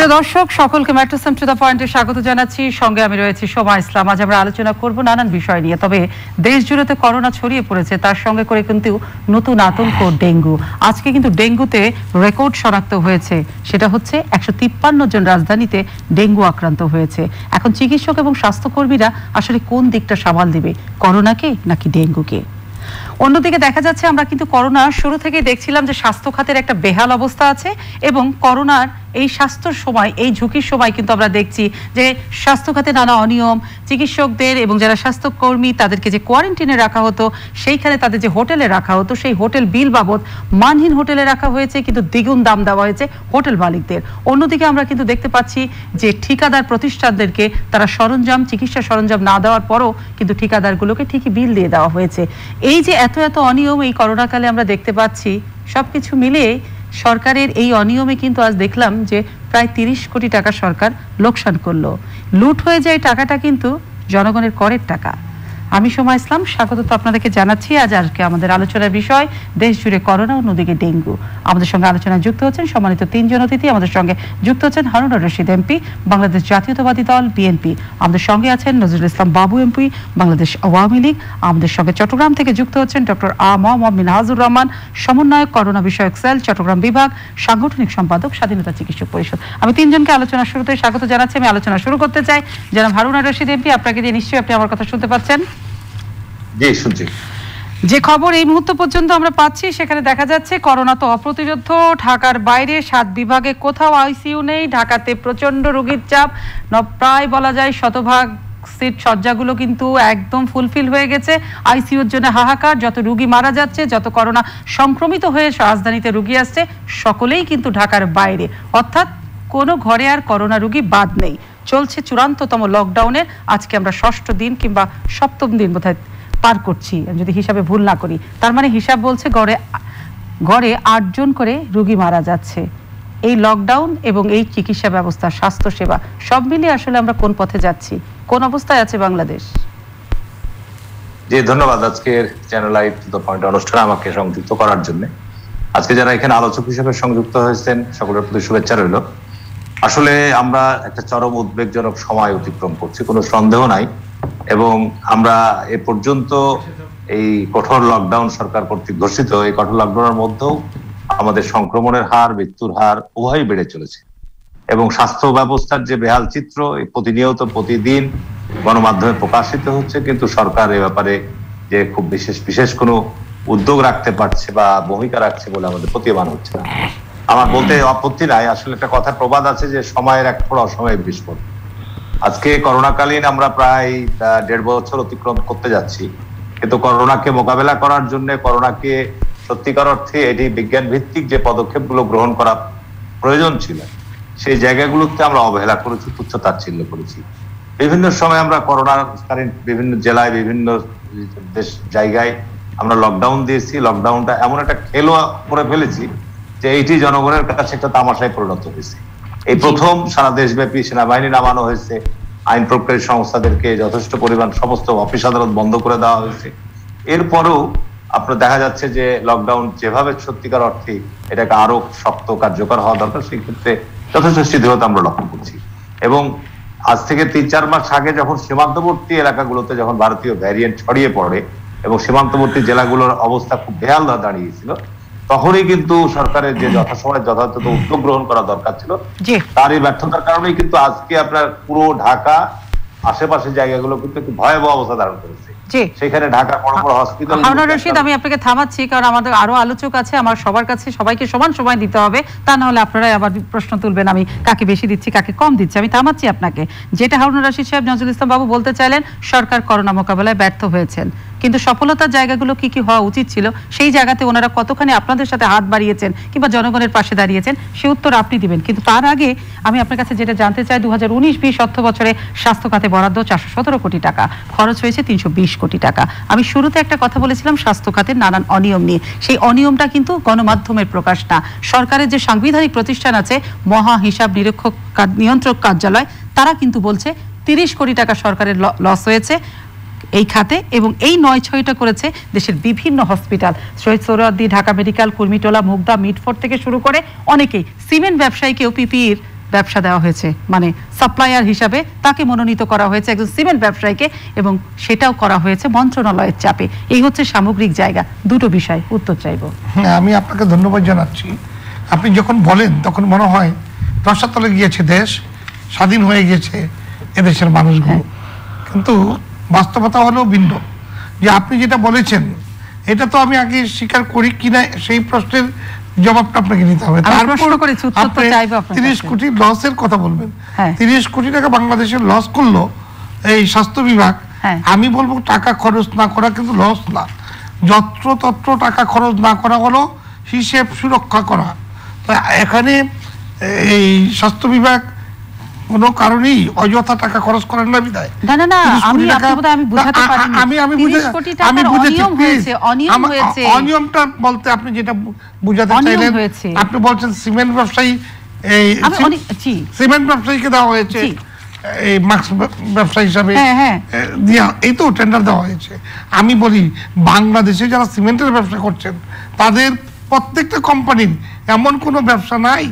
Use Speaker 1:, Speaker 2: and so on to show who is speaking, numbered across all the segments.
Speaker 1: প্রিয় দর্শক সকলকে ম্যাট্রিক্স টু দ্য পয়েন্টে স্বাগত জানাচ্ছি। সঙ্গে আমি রয়েছি শোভা ইসলাম। আজ আমরা আলোচনা করব নানান বিষয় নিয়ে। তবে দেশ জুড়ে করোনা ছড়িয়ে পড়েছে, তার সঙ্গে করে কিন্তু নতুন আতঙ্ক ডেঙ্গু। আজকে কিন্তু ডেঙ্গুতে রেকর্ড শনাক্ত হয়েছে, সেটা হচ্ছে 153 জন রাজধানীতে ডেঙ্গু আক্রান্ত হয়েছে। এখন চিকিৎসক এবং স্বাস্থ্যকর্মীরা আসলে কোন দিকটা সামাল দিবে, করোনাকে নাকি ডেঙ্গুকে? অন্যদিকে দেখা যাচ্ছে আমরা কিন্তু করোনা শুরু থেকেই দেখছিলাম যে স্বাস্থ্য খাতের একটা বেহাল অবস্থা আছে, এবং করোনার এই স্বাস্থ্যর সময়, এই ঝুঁকির সময় কিন্তু আমরা দেখছি যে স্বাস্থ্য খাতে নানা অনিয়ম, চিকিৎসকদের এবং যারা স্বাস্থ্যকর্মী তাদেরকে যে কোয়ারেন্টিনে রাখা হতো, সেইখানে তাদের যে হোটেলে রাখা হতো, সেই হোটেল বিল বাবদ মানহীন হোটেলে রাখা হয়েছে, কিন্তু দ্বিগুণ দাম দেওয়া হয়েছে হোটেল মালিকদের। অন্যদিকে আমরা কিন্তু দেখতে পাচ্ছি যে ঠিকাদার প্রতিষ্ঠানদেরকে তারা সরঞ্জাম, চিকিৎসা সরঞ্জাম না দেওয়ার পরও কিন্তু ঠিকাদারগুলোকে ঠিকই বিল দিয়ে দেওয়া হয়েছে। এই যে এত অনিয়ম এই করোনাকালে আমরা দেখতে পাচ্ছি, সবকিছু মিলিয়ে সরকারের এই অনিয়মে কিন্তু আজ দেখলাম যে প্রায় 30 কোটি টাকা সরকার লোকসান করলো। লুট হয়ে যায় টাকাটা কিন্তু জনগণের করের টাকা। আমি শোভা ইসলাম, স্বাগত আপনাদেরকে জানাচ্ছি। আজকে আমাদের আলোচনার বিষয় দেশ জুড়ে করোনা, অন্যদিকে ডেঙ্গু। আমাদের সঙ্গে আলোচনায় যুক্ত হচ্ছেন সম্মানিত 3 জন অতিথি। আমাদের সঙ্গে যুক্ত হচ্ছেন হারুন রশিদ এমপি, বাংলাদেশ জাতীয়তাবাদী দল বিএনপি। আমাদের সঙ্গে আছেন নজরুল ইসলাম বাবু এমপি, বাংলাদেশ আওয়ামী লীগ। আমাদের সঙ্গে চট্টগ্রাম থেকে যুক্ত হচ্ছেন ডক্টর মিনহাজুর রহমান, সমন্বয়ক করোনা বিষয়ক সেল চট্টগ্রাম বিভাগ, সাংগঠনিক সম্পাদক স্বাধীনতা চিকিৎসক পরিষদ। আমি 3 জনকে আলোচনা শুরুতে স্বাগত জানাচ্ছি। আমি আলোচনা শুরু করতে চাই জনাব হারুন রশিদ এমপি, আপনাকে দিয়ে নিশ্চয়ই আপনি আমার কথা শুনতে পাচ্ছেন। যে খবর এই মুহূর্ত পর্যন্ত আমরা পাচ্ছি, সেখানে দেখা যাচ্ছে করোনা তো অপ্রতিরোধ্য। ঢাকার বাইরে 7 বিভাগে কোথাও আইসিইউ নেই। ঢাকাতে প্রচন্ড রোগীর চাপ, প্রায় বলা যায় শতভাগ সিট সজ্জাগুলো কিন্তু একদম ফুলফিল হয়ে গেছে। আইসিইউর জন্য হাহাকার, যত রোগী মারা যাচ্ছে, যত করোনা সংক্রমিত হয়ে রাজধানীতে রোগী আসছে, সকলেই কিন্তু ঢাকার বাইরে, অর্থাৎ কোনো ঘরে আর করোনা রোগী বাদ নেই। চলছে চূড়ান্ততম লকডাউনের, আজকে আমরা 6ষ্ঠ দিন কিংবা 7ম দিন বোধহয় পার করছি, যদি হিসাবে ভুল না করি। তার মানে হিসাব বলছে গড়ে 8 জন করে রোগী মারা যাচ্ছে। এই লকডাউন এবং এই চিকিৎসা ব্যবস্থা, স্বাস্থ্য সেবা সব মিলিয়ে আসলে আমরা কোন পথে যাচ্ছি, কোন অবস্থায় আছে বাংলাদেশ?
Speaker 2: জি, ধন্যবাদ আজকের channel live to the point অনুষ্ঠানে আমাকে সংযুক্ত করার জন্য। আজকে যারা এখানে আলোচক হিসেবে সংযুক্ত হয়েছেন, সকলের প্রতি শুভেচ্ছা রইল। আসলে আমরা একটা চরম উদ্বেগজনক সময় অতিক্রম করছি, কোনো সন্দেহ নাই। এবং আমরা এ পর্যন্ত এই কঠোর লকডাউন সরকার কর্তৃক ঘোষিত এই কঠোর লকডাউনের মধ্যেও আমাদের সংক্রমণের হার, মৃত্যুর হার উভয়ই বেড়ে চলেছে। এবং স্বাস্থ্য ব্যবস্থার যে বেহাল চিত্র প্রতিনিয়ত প্রতিদিন গণমাধ্যমে প্রকাশিত হচ্ছে, কিন্তু সরকার এ ব্যাপারে যে খুব বিশেষ কোনো উদ্যোগ রাখতে পারছে বা ভূমিকা রাখছে বলে আমাদের প্রতীয়মান হচ্ছে না। আমার বলতে আপত্তি নাই, আসলে একটা কথা প্রবাদ আছে যে সময়ের এক ফোঁটা অসময়ে বিস্ফোরণ। আজকে করোনাকালীন আমরা প্রায় 1.5 বছর অতিক্রম করতে যাচ্ছি, কিন্তু করোনাকে মোকাবেলা করার জন্য, করোনাকে সত্যিকার অর্থে এটি বিজ্ঞান ভিত্তিক যে পদক্ষেপগুলো গ্রহণ করা প্রয়োজন ছিল, সেই জায়গাগুলোতে আমরা অবহেলা করেছি, তুচ্ছ-তাচ্ছিল্য করেছি। বিভিন্ন সময় আমরা করোনাকালীন বিভিন্ন জেলায়, বিভিন্ন জায়গায় আমরা লকডাউন দিয়েছি। লকডাউনটা এমন একটা খেলো করে ফেলেছি যে এইটি জনগণের কাছে একটা তামাশায় পরিণত হয়েছে। এই প্রথম সারা দেশব্যাপী সেনাবাহিনী নামানো হয়েছে, আইন প্রয়োগকারী সংস্থাদেরকে যথেষ্ট পরিমাণ সমস্ত অফিস আদালত বন্ধ করে দেওয়া হয়েছে। এরপরেও আপনার দেখা যাচ্ছে যে লকডাউন যেভাবে সত্যিকার অর্থে এটাকে আরো শক্ত কার্যকর হওয়া দরকার, সেই ক্ষেত্রে যথেষ্ট শিথিলতা আমরা লক্ষ্য করছি। এবং আজ থেকে 3-4 মাস আগে যখন সীমান্তবর্তী এলাকাগুলোতে যখন ভারতীয় ভ্যারিয়েন্ট ছড়িয়ে পড়ে এবং সীমান্তবর্তী জেলাগুলোর অবস্থা খুব বেহাল দাঁড়িয়েছিল, তখনই কিন্তু সরকারের যে যথাসময়ে যথাযথ উদ্যোগ গ্রহণ করা দরকার ছিল, তার এই ব্যর্থতার কারণেই কিন্তু আজকে আপনার পুরো ঢাকা আশেপাশের জায়গাগুলো কিন্তু একটু ভয়াবহ অবস্থা ধারণ করেছে। সেখানে ঢাকা বড় বড় হসপিটাল।
Speaker 1: হারুন রশিদ, আমি আপনাকে থামাচ্ছি, কারণ আমাদের আরো আলোচক আছে, আমার সবার কাছে সবাইকে সমান সময় দিতে হবে, তা না হলে আপনারাই আবার প্রশ্ন তুলবেন আমি কাকে বেশি দিচ্ছি কাকে কম দিচ্ছি। আমি থামাচ্ছি আপনাকে। যেটা হারুন রশিদ সাহেব, নজরুল ইসলাম বাবু বলতে চাইলেন, সরকার করোনা মোকাবেলায় ব্যর্থ হয়েছেন, কিন্তু সফলতার জায়গাগুলো কি কি হওয়া উচিত ছিল, সেই জায়গাতে ওনারা কতখানি আপনাদের সাথে হাত বাড়িয়েছেন কিংবা জনগণের পাশে দাঁড়িয়েছেন, সে উত্তর আপনি দিবেন। কিন্তু তার আগে আমি আপনার কাছে যেটা জানতে চাই, 2019-20 অর্থ বছরে স্বাস্থ্য খাতে বরাদ্দ 417 কোটি টাকা, খরচ হয়েছে 320 কোটি টাকা। আমি শুরুতে একটা কথা বলেছিলাম স্বাস্থ্য খাতের নানান অনিয়ম নিয়ে, সেই অনিয়মটা কিন্তু গণমাধ্যমের প্রকাশ না। সরকারের যে সাংবিধানিক প্রতিষ্ঠান আছে, মহা হিসাব নিয়ন্ত্রক কার্যালয়, তারা কিন্তু বলছে 30 কোটি টাকা সরকারের লস হয়েছে এই খাতে, এবং এই 9-6টা করেছে দেশের বিভিন্ন hospital, Shaheed Suhrawardy, Dhaka medical, Kurmitola, Mugda, Mitford থেকে শুরু করে অনেকেই, সিমেন্ট ব্যবসায়ীকেও পিপিইর ব্যবসা দেওয়া হয়েছে, মানে সাপ্লায়ার হিসাবে তাকে মনোনীত করা হয়েছে একজন সিমেন্ট ব্যবসায়ীকে, এবং সেটাও করা হয়েছে মন্ত্রণালয়ের চাপে। এই হচ্ছে সামগ্রিক জায়গা। দুটো বিষয় উত্তর চাইব।
Speaker 3: হ্যাঁ, আমি আপনাকে ধন্যবাদ জানাচ্ছি। আপনি যখন বলেন তখন মনে হয় রসাতলে গিয়েছে দেশ, স্বাধীন হয়ে গিয়েছে এদেশের মানুষগুলো, কিন্তু বাস্তবতা হলো ভিন্ন। যে আপনি যেটা বলেছেন এটা তো আমি আগে স্বীকার করি কিনা সেই প্রশ্নের জবাবটা আপনাকে নিতে হবে। তারপর 30 কোটি লসের কথা বলবেন। 30 কোটি টাকা বাংলাদেশের লস করলো এই স্বাস্থ্য বিভাগ। আমি বলবো টাকা খরচ না করা কিন্তু লস না, যত্রতত্র টাকা খরচ না করা হলো হিসেব সুরক্ষা করা। তো এখানে এই স্বাস্থ্য বিভাগ কোনো কারণেই অযথা টাকা খরচ করেন না বিদায়। অনিয়মটা বলতে আপনি যেটা বুঝাতে চাইলেন, আপনি বলছেন সিমেন্ট ব্যবসায়ী, এই সিমেন্ট ব্যবসায়ীকে দেওয়া হয়েছে এই মাস্ক ব্যবসা হিসাবে এই তো টেন্ডার দেওয়া হয়েছে। আমি বলি বাংলাদেশে যারা সিমেন্টের ব্যবসা করছেন তাদের প্রত্যেকটা কোম্পানির এমন কোন ব্যবসা নাই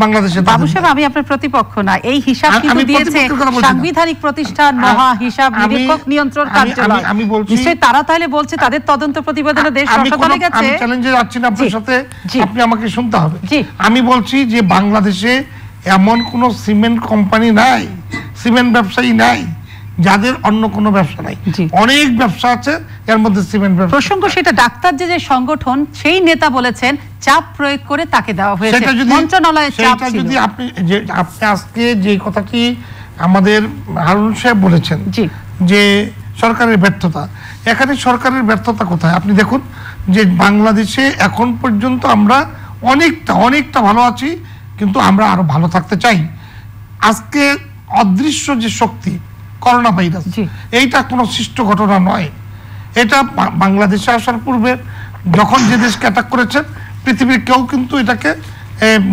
Speaker 3: বাংলাদেশে।
Speaker 1: বাবু সাহেব, আমি আপনার প্রতিপক্ষ না, এই হিসাব কিন্তু দিয়েছে সাংবিধানিক প্রতিষ্ঠান মহা হিসাব নিরীক্ষক নিয়ন্ত্রণ কার্যালয়। নিশ্চয়ই তারা তাহলে বলছে তাদের তদন্ত প্রতিবেদনে দেশ রসাতলে গেছে।
Speaker 3: আমি চ্যালেঞ্জে যাচ্ছি না আপনার সাথে, আপনি আমাকে শুনতে হবে। আমি বলছি যে বাংলাদেশে এমন কোন সিমেন্ট কোম্পানি নাই, সিমেন্ট ব্যবসায়ী নাই যাদের অন্য কোনো ব্যবসা নাই। অনেক ব্যবসা আছে, এর মধ্যে সিমেন্ট ব্যবসা।
Speaker 1: প্রসঙ্গ সেটা ডাক্তার যে সংগঠন সেই নেতা বলেছেন চাপ প্রয়োগ করে তাকে দেওয়া হয়েছে, মন্ত্রণালয়ের চাপ ছিল।
Speaker 3: যদি আপনি আজকে যে কথাটি আমাদের হারুন সাহেব বলেছেন যে সরকারের ব্যর্থতা, এখানে সরকারের ব্যর্থতা কোথায়? আপনি দেখুন যে বাংলাদেশে এখন পর্যন্ত আমরা অনেকটা ভালো আছি, কিন্তু আমরা আরো ভালো থাকতে চাই। আজকে অদৃশ্য যে শক্তি করোনা ভাইরাস, এইটা কোনো সৃষ্ট ঘটনা নয়। এটা বাংলাদেশে আসার পূর্বে যখন যে দেশকে অ্যাটাক করেছে পৃথিবীর কেউ কিন্তু এটাকে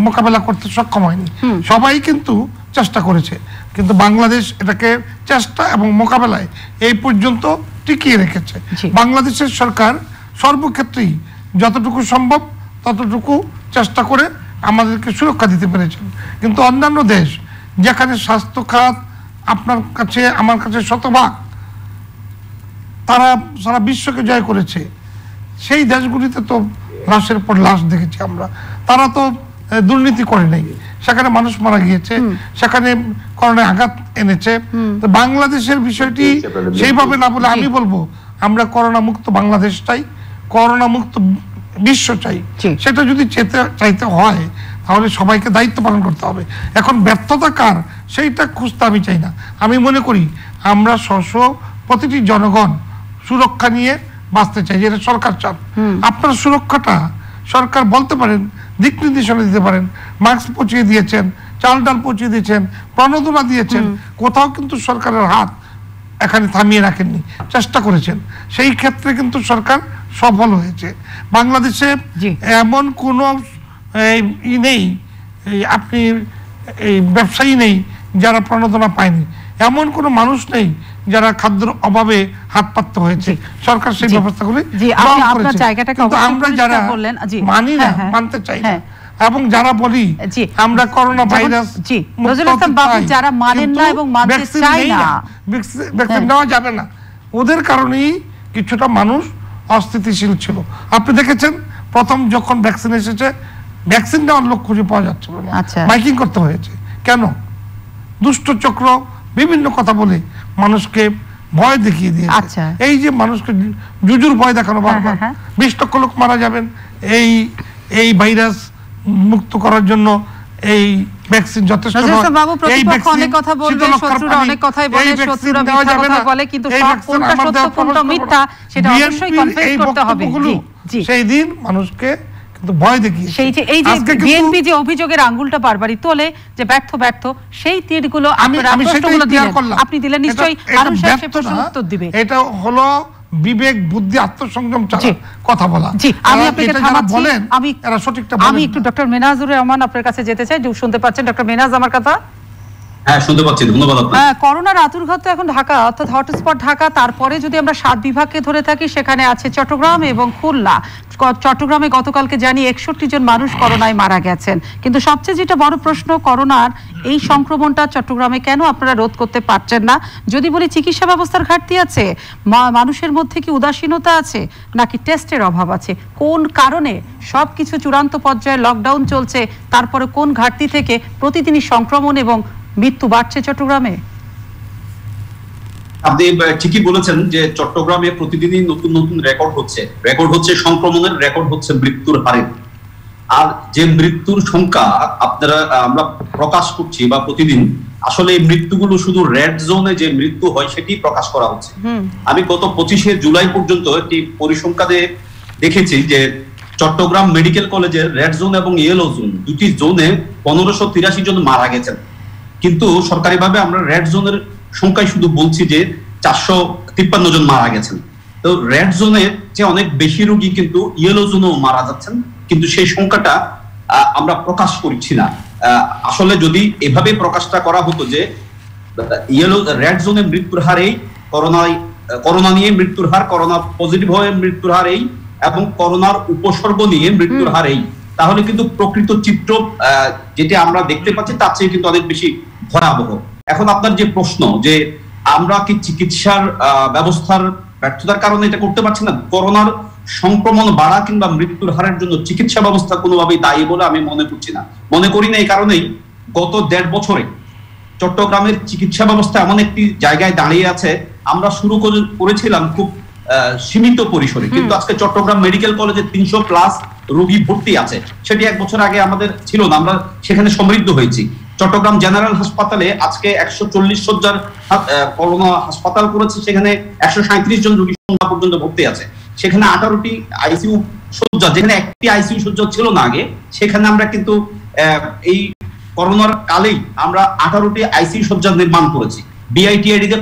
Speaker 3: মোকাবেলা করতে সক্ষম হয়নি। সবাই কিন্তু চেষ্টা করেছে, কিন্তু বাংলাদেশ এটাকে চেষ্টা এবং মোকাবেলায় এই পর্যন্ত টিকিয়ে রেখেছে। বাংলাদেশের সরকার সর্বক্ষেত্রেই যতটুকু সম্ভব ততটুকু চেষ্টা করে আমাদেরকে সুরক্ষা দিতে পেরেছেন। কিন্তু অন্যান্য দেশ যেখানে স্বাস্থ্য খাত আপনার কাছে আমার কাছে শতভাগ, তারা সারা বিশ্বকে জয় করেছে, সেই দেশগুলিতে তো লাশের পর লাশ দেখেছি আমরা। তারা তো দুর্নীতি করে নাই, সেখানে মানুষ মারা গিয়েছে, সেখানে করোনায় আঘাত এনেছে। তো বাংলাদেশের বিষয়টি সেইভাবে না বলে আমি বলবো আমরা করোনা মুক্ত বাংলাদেশ চাই, করোনা মুক্ত বিশ্ব চাই। সেটা যদি চাইতে হয় তাহলে সবাইকে দায়িত্ব পালন করতে হবে। এখন ব্যর্থতা কার সেইটা খুঁজতে আমি চাই না। আমি মনে করি আমরা প্রতিটি জনগণ সুরক্ষা নিয়ে বাঁচতে চাই, যেটা সরকার চান। আপনার সুরক্ষাটা সরকার বলতে পারেন, দিক নির্দেশনা দিতে পারেন, মাস্ক পৌঁছিয়ে দিয়েছেন, চাল ডাল পৌঁছিয়ে দিয়েছেন, প্রণোদনা দিয়েছেন, কোথাও কিন্তু সরকারের হাত এখানে থামিয়ে রাখেননি, চেষ্টা করেছেন। সেই ক্ষেত্রে কিন্তু সরকার সফল হয়েছে। বাংলাদেশে এমন কোনো নেই, আপনি এই ব্যবসায়ী নেই যারা প্রণোদনা পায়নি, এমন কোনো মানুষ নেই যারা খাদ্যের অভাবে হাত পাততে হয়েছে। সরকার সেই ব্যবস্থাগুলি আমরা যারা মানি না, মানতে চাই না, এবং যারা বলি আমরা করোনা ভাইরাস
Speaker 1: যারা মানেন না এবং মানতে চায় না,
Speaker 3: ভ্যাকসিন নেওয়া যাবে না, ওদের কারণেই কিছুটা মানুষ অস্থিতিশীল ছিল। আপনি দেখেছেন প্রথম যখন ভ্যাকসিন এসেছে, ভ্যাকসিন নেওয়ার লোক খুঁজে পাওয়া যাচ্ছে না, মাইকিং করতে হয়েছে। কেন? দুষ্ট চক্র বিভিন্ন কথা বলে মানুষকে ভয় দেখিয়ে দিয়েছে। এই যে মানুষকে জুজুর ভয় দেখানো, 20 লক্ষ লোক মারা যাবেন এই ভাইরাস মুক্ত করার জন্য এই ভ্যাকসিন যথেষ্ট নয়। এই ভ্যাকসিন অনেক কথা বলবে, শত্রুরা অনেক কথাই বলে, শত্রুরা মিথ্যা কথা বলে, কিন্তু সব কোনটা সত্য কোনটা মিথ্যা সেটা অবশ্যই কনফেস করতে হবে। সেই দিন মানুষকে কিন্তু ভয় দেখিয়ে এই যে বিএনপি যে অভিযোগের আঙ্গুলটা বারবারই তোলে যে ব্যর্থ, সেই তীরগুলো আপনারা প্রশ্নগুলো দিলেন, আপনি দিলেন, নিশ্চয়ই আরুন সাহেব সে প্রশ্ন উত্তর দিবে। এটা হলো বিবেক, বুদ্ধি, আত্মসংযম ছাড়া কথা বলা। জি, আমি আপনাকে থামাচ্ছি, আমি একটু ডক্টর মেনাজুর রহমান আপনার কাছে যেতে চাই। শুনতে পাচ্ছেন ডক্টর মেনাজ আমার কথা?
Speaker 4: হ্যাঁ, শুনতে পাচ্ছি, ধন্যবাদ আপনাকে।
Speaker 1: করোনার আতুরঘাত তো এখন ঢাকা, অর্থাৎ হটস্পট ঢাকা। তারপরে যদি আমরা 7 বিভাগকে ধরে থাকি, সেখানে আছে চট্টগ্রাম এবং খুলনা। চট্টগ্রামে গতকালকে জানি 61 জন মানুষ করোনায় মারা গেছেন। কিন্তু সবচেয়ে যেটা বড় প্রশ্ন, করোনার এই সংক্রমণটা চট্টগ্রামে কেন আপনারা রোধ করতে পারছেন না? যদি বলি চিকিৎসা ব্যবস্থার ঘাটতি আছে, মানুষের মধ্যে কি উদাসীনতা আছে, নাকি টেস্টের অভাব আছে? কোন কারণে সবকিছু চূড়ান্ত পর্যায়ে লকডাউন চলছে, তারপরে কোন ঘাটতি থেকে প্রতিদিনই সংক্রমণ এবং মৃত্যু বাড়ছে চট্টগ্রামে?
Speaker 4: আপনি ঠিকই বলেছেন যে চট্টগ্রামে প্রতিদিনই নতুন নতুন রেকর্ড হচ্ছে সংক্রমণের, রেকর্ড হচ্ছে মৃত্যুর হারের। আর যে মৃত্যুর সংখ্যা আমরা প্রকাশ করছি বা প্রতিদিন, আসলে এই মৃত্যুগুলো শুধু রেড জোনে যে মৃত্যু হয় সেটি প্রকাশ করা হচ্ছে। আমি গত 25শে জুলাই পর্যন্ত একটি পরিসংখ্যানে দেখেছি যে চট্টগ্রাম মেডিকেল কলেজের রেড জোন এবং ইয়েলো জোন, দুটি জোনে 1583 জন মারা গেছেন। কিন্তু সরকারিভাবে আমরা রেড জোনের সংখ্যায় শুধু বলছি যে 453 জন মারা গেছেন। তো রেড জোনের যে অনেক বেশি রোগী কিন্তু ইয়েলো জোনেও মারা যাচ্ছেন, কিন্তু সেই সংখ্যাটা আমরা প্রকাশ করছি না। আসলে যদি এভাবে প্রকাশটা করা হতো যে রেড জোনে মৃত্যুর হার এই, করোনা নিয়ে মৃত্যুর হার, করোনা পজিটিভ হয়ে মৃত্যুর হার এই, এবং করোনার উপসর্গ নিয়ে মৃত্যুর হার এই, তাহলে কিন্তু প্রকৃত চিত্র যেটা আমরা দেখতে পাচ্ছি তার চেয়ে কিন্তু অনেক বেশি ভয়াবহ। এখন আপনার যে প্রশ্ন যে আমরা কি চিকিৎসার ব্যবস্থার ব্যর্থতার কারণে এটা করতে পারছি না, করোনার সংক্রমণ বাড়া কিংবা মৃত্যুর হারের জন্য চিকিৎসা ব্যবস্থা কোনোভাবেই দায়ী বলে আমি মনে করি না। এই কারণেই গত 1.5 বছরে চট্টগ্রামের চিকিৎসা ব্যবস্থা এমন একটি জায়গায় দাঁড়িয়ে আছে, আমরা শুরু করেছিলাম খুব সীমিত পরিসরে, কিন্তু আজকে চট্টগ্রাম মেডিকেল কলেজে 300+ রোগী ভর্তি আছে। সেটি 1 বছর আগে আমাদের ছিল না, আমরা সেখানে সমৃদ্ধ হয়েছি। চট্টগ্রাম জেনারেল হাসপাতালে আজকে 140 শয্যার করোনা হাসপাতাল করেছে, সেখানে 137 জন রোগী সংখ্যা পর্যন্ত ভর্তি আছে। সেখানে 18টি আইসিইউ শয্যা, যেখানে একটি আইসিইউ শয্যা ছিল না আগে, সেখানে আমরা কিন্তু এই করোনার কালেই আমরা 18টি আইসিইউ শয্যা নির্মাণ করেছি। বিআইটিআইডি তে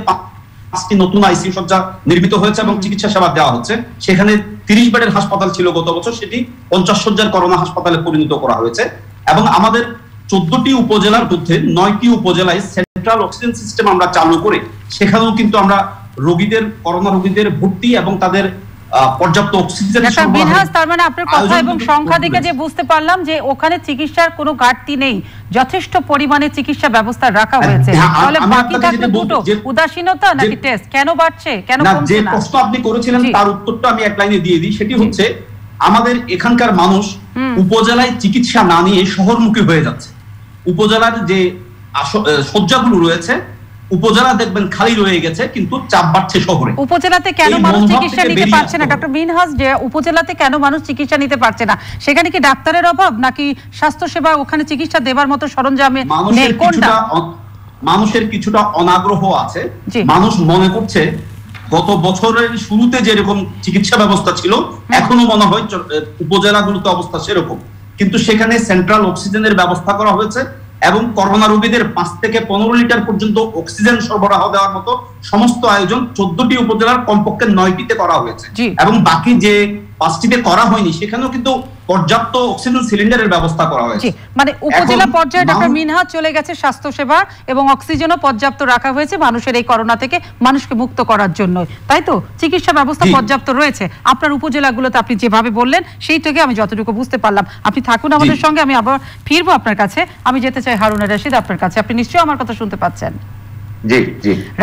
Speaker 4: 5টি নতুন আইসিইউ শয্যা নির্মিত হয়েছে এবং চিকিৎসা সেবা দেওয়া হচ্ছে। সেখানে 30 বেডের হাসপাতাল ছিল গত বছর, সেটি 50 শয্যার করোনা হাসপাতালে পরিণত করা হয়েছে। এবং আমাদের 14টি উপজেলার মধ্যে 9টি উপজেলায় সেন্ট্রাল অক্সিজেন সিস্টেম আমরা চালু করে সেখানেও কিন্তু আমরা করোনা রোগীদের ভর্তি এবং তাদের পর্যাপ্ত অক্সিজেন
Speaker 1: সরবরাহ। তার মানে আপনার কথা এবং সংখ্যা দেখে যে বুঝতে পারলাম যে ওখানে চিকিৎসার কোনো ঘাটতি নেই, যথেষ্ট পরিমাণে চিকিৎসা ব্যবস্থা রাখা হয়েছে। তাহলে বাকি থাকলো দুটো, উদাসীনতা নাকি টেস্ট? কেন বাড়ছে, কেন কমছে না?
Speaker 4: যে প্রশ্ন আপনি করেছিলেন তার উত্তরটা আমি এক লাইনে দিয়ে দিই। সেটি হচ্ছে আমাদের এখানকার মানুষ উপজেলায় চিকিৎসা না নিয়ে শহরমুখী হয়ে যাচ্ছে। উপজেলার যে শয্যাগুলো রয়েছে, উপজেলা দেখবেন খালি রয়ে গেছে, কিন্তু চাপ বাড়ছে শহরে।
Speaker 1: উপজেলাতে কেন মানুষ চিকিৎসা নিতে পারছে না ডক্টর মিনহাজ? যে উপজেলাতে কেন মানুষ চিকিৎসা নিতে পারছে না, সেখানে কি ডাক্তারের অভাব নাকি স্বাস্থ্য সেবা ওখানে চিকিৎসা দেবার মতো সরঞ্জামে নেই? কোনটা?
Speaker 4: মানুষের কিছুটা অনাগ্রহ আছে। মানুষ মনে করছে গত বছরের শুরুতে যেরকম চিকিৎসা ব্যবস্থা ছিল, এখনো মনে হয় উপজেলাগুলোতে অবস্থা সেরকম, কিন্তু সেখানে সেন্ট্রাল অক্সিজেনের ব্যবস্থা করা হয়েছে এবং করোনা রোগীদের 5 থেকে 15 লিটার পর্যন্ত অক্সিজেন সরবরাহ দেওয়ার মতো সমস্ত আয়োজন 14টি উপজেলার কমপক্ষে 9টিতে করা হয়েছে। এবং বাকি যে 5টিতে করা হয়নি সেখানেও কিন্তু পর্যাপ্ত অক্সিজেন সিলিন্ডারের ব্যবস্থা করা হয়েছে।
Speaker 1: মানে উপজেলা পর্যায়ে ডক্টর মিনহাজ চলে গেছে স্বাস্থ্য সেবা এবং অক্সিজেনও পর্যাপ্ত রাখা হয়েছে মানুষের এই করোনা থেকে মানুষকে মুক্ত করার জন্য, তাই তো? চিকিৎসা ব্যবস্থা পর্যাপ্ত রয়েছে আপনার উপজেলাগুলোতে, আপনি যেভাবে বললেন সেই থেকে আমি যতটুকু বুঝতে পারলাম। আপনি থাকুন আমাদের সঙ্গে, আমি আবার ফিরবো আপনার কাছে। আমি যেতে চাই হারুন রশিদ আপনার কাছে। আপনি নিশ্চয়ই আমার কথা শুনতে পাচ্ছেন।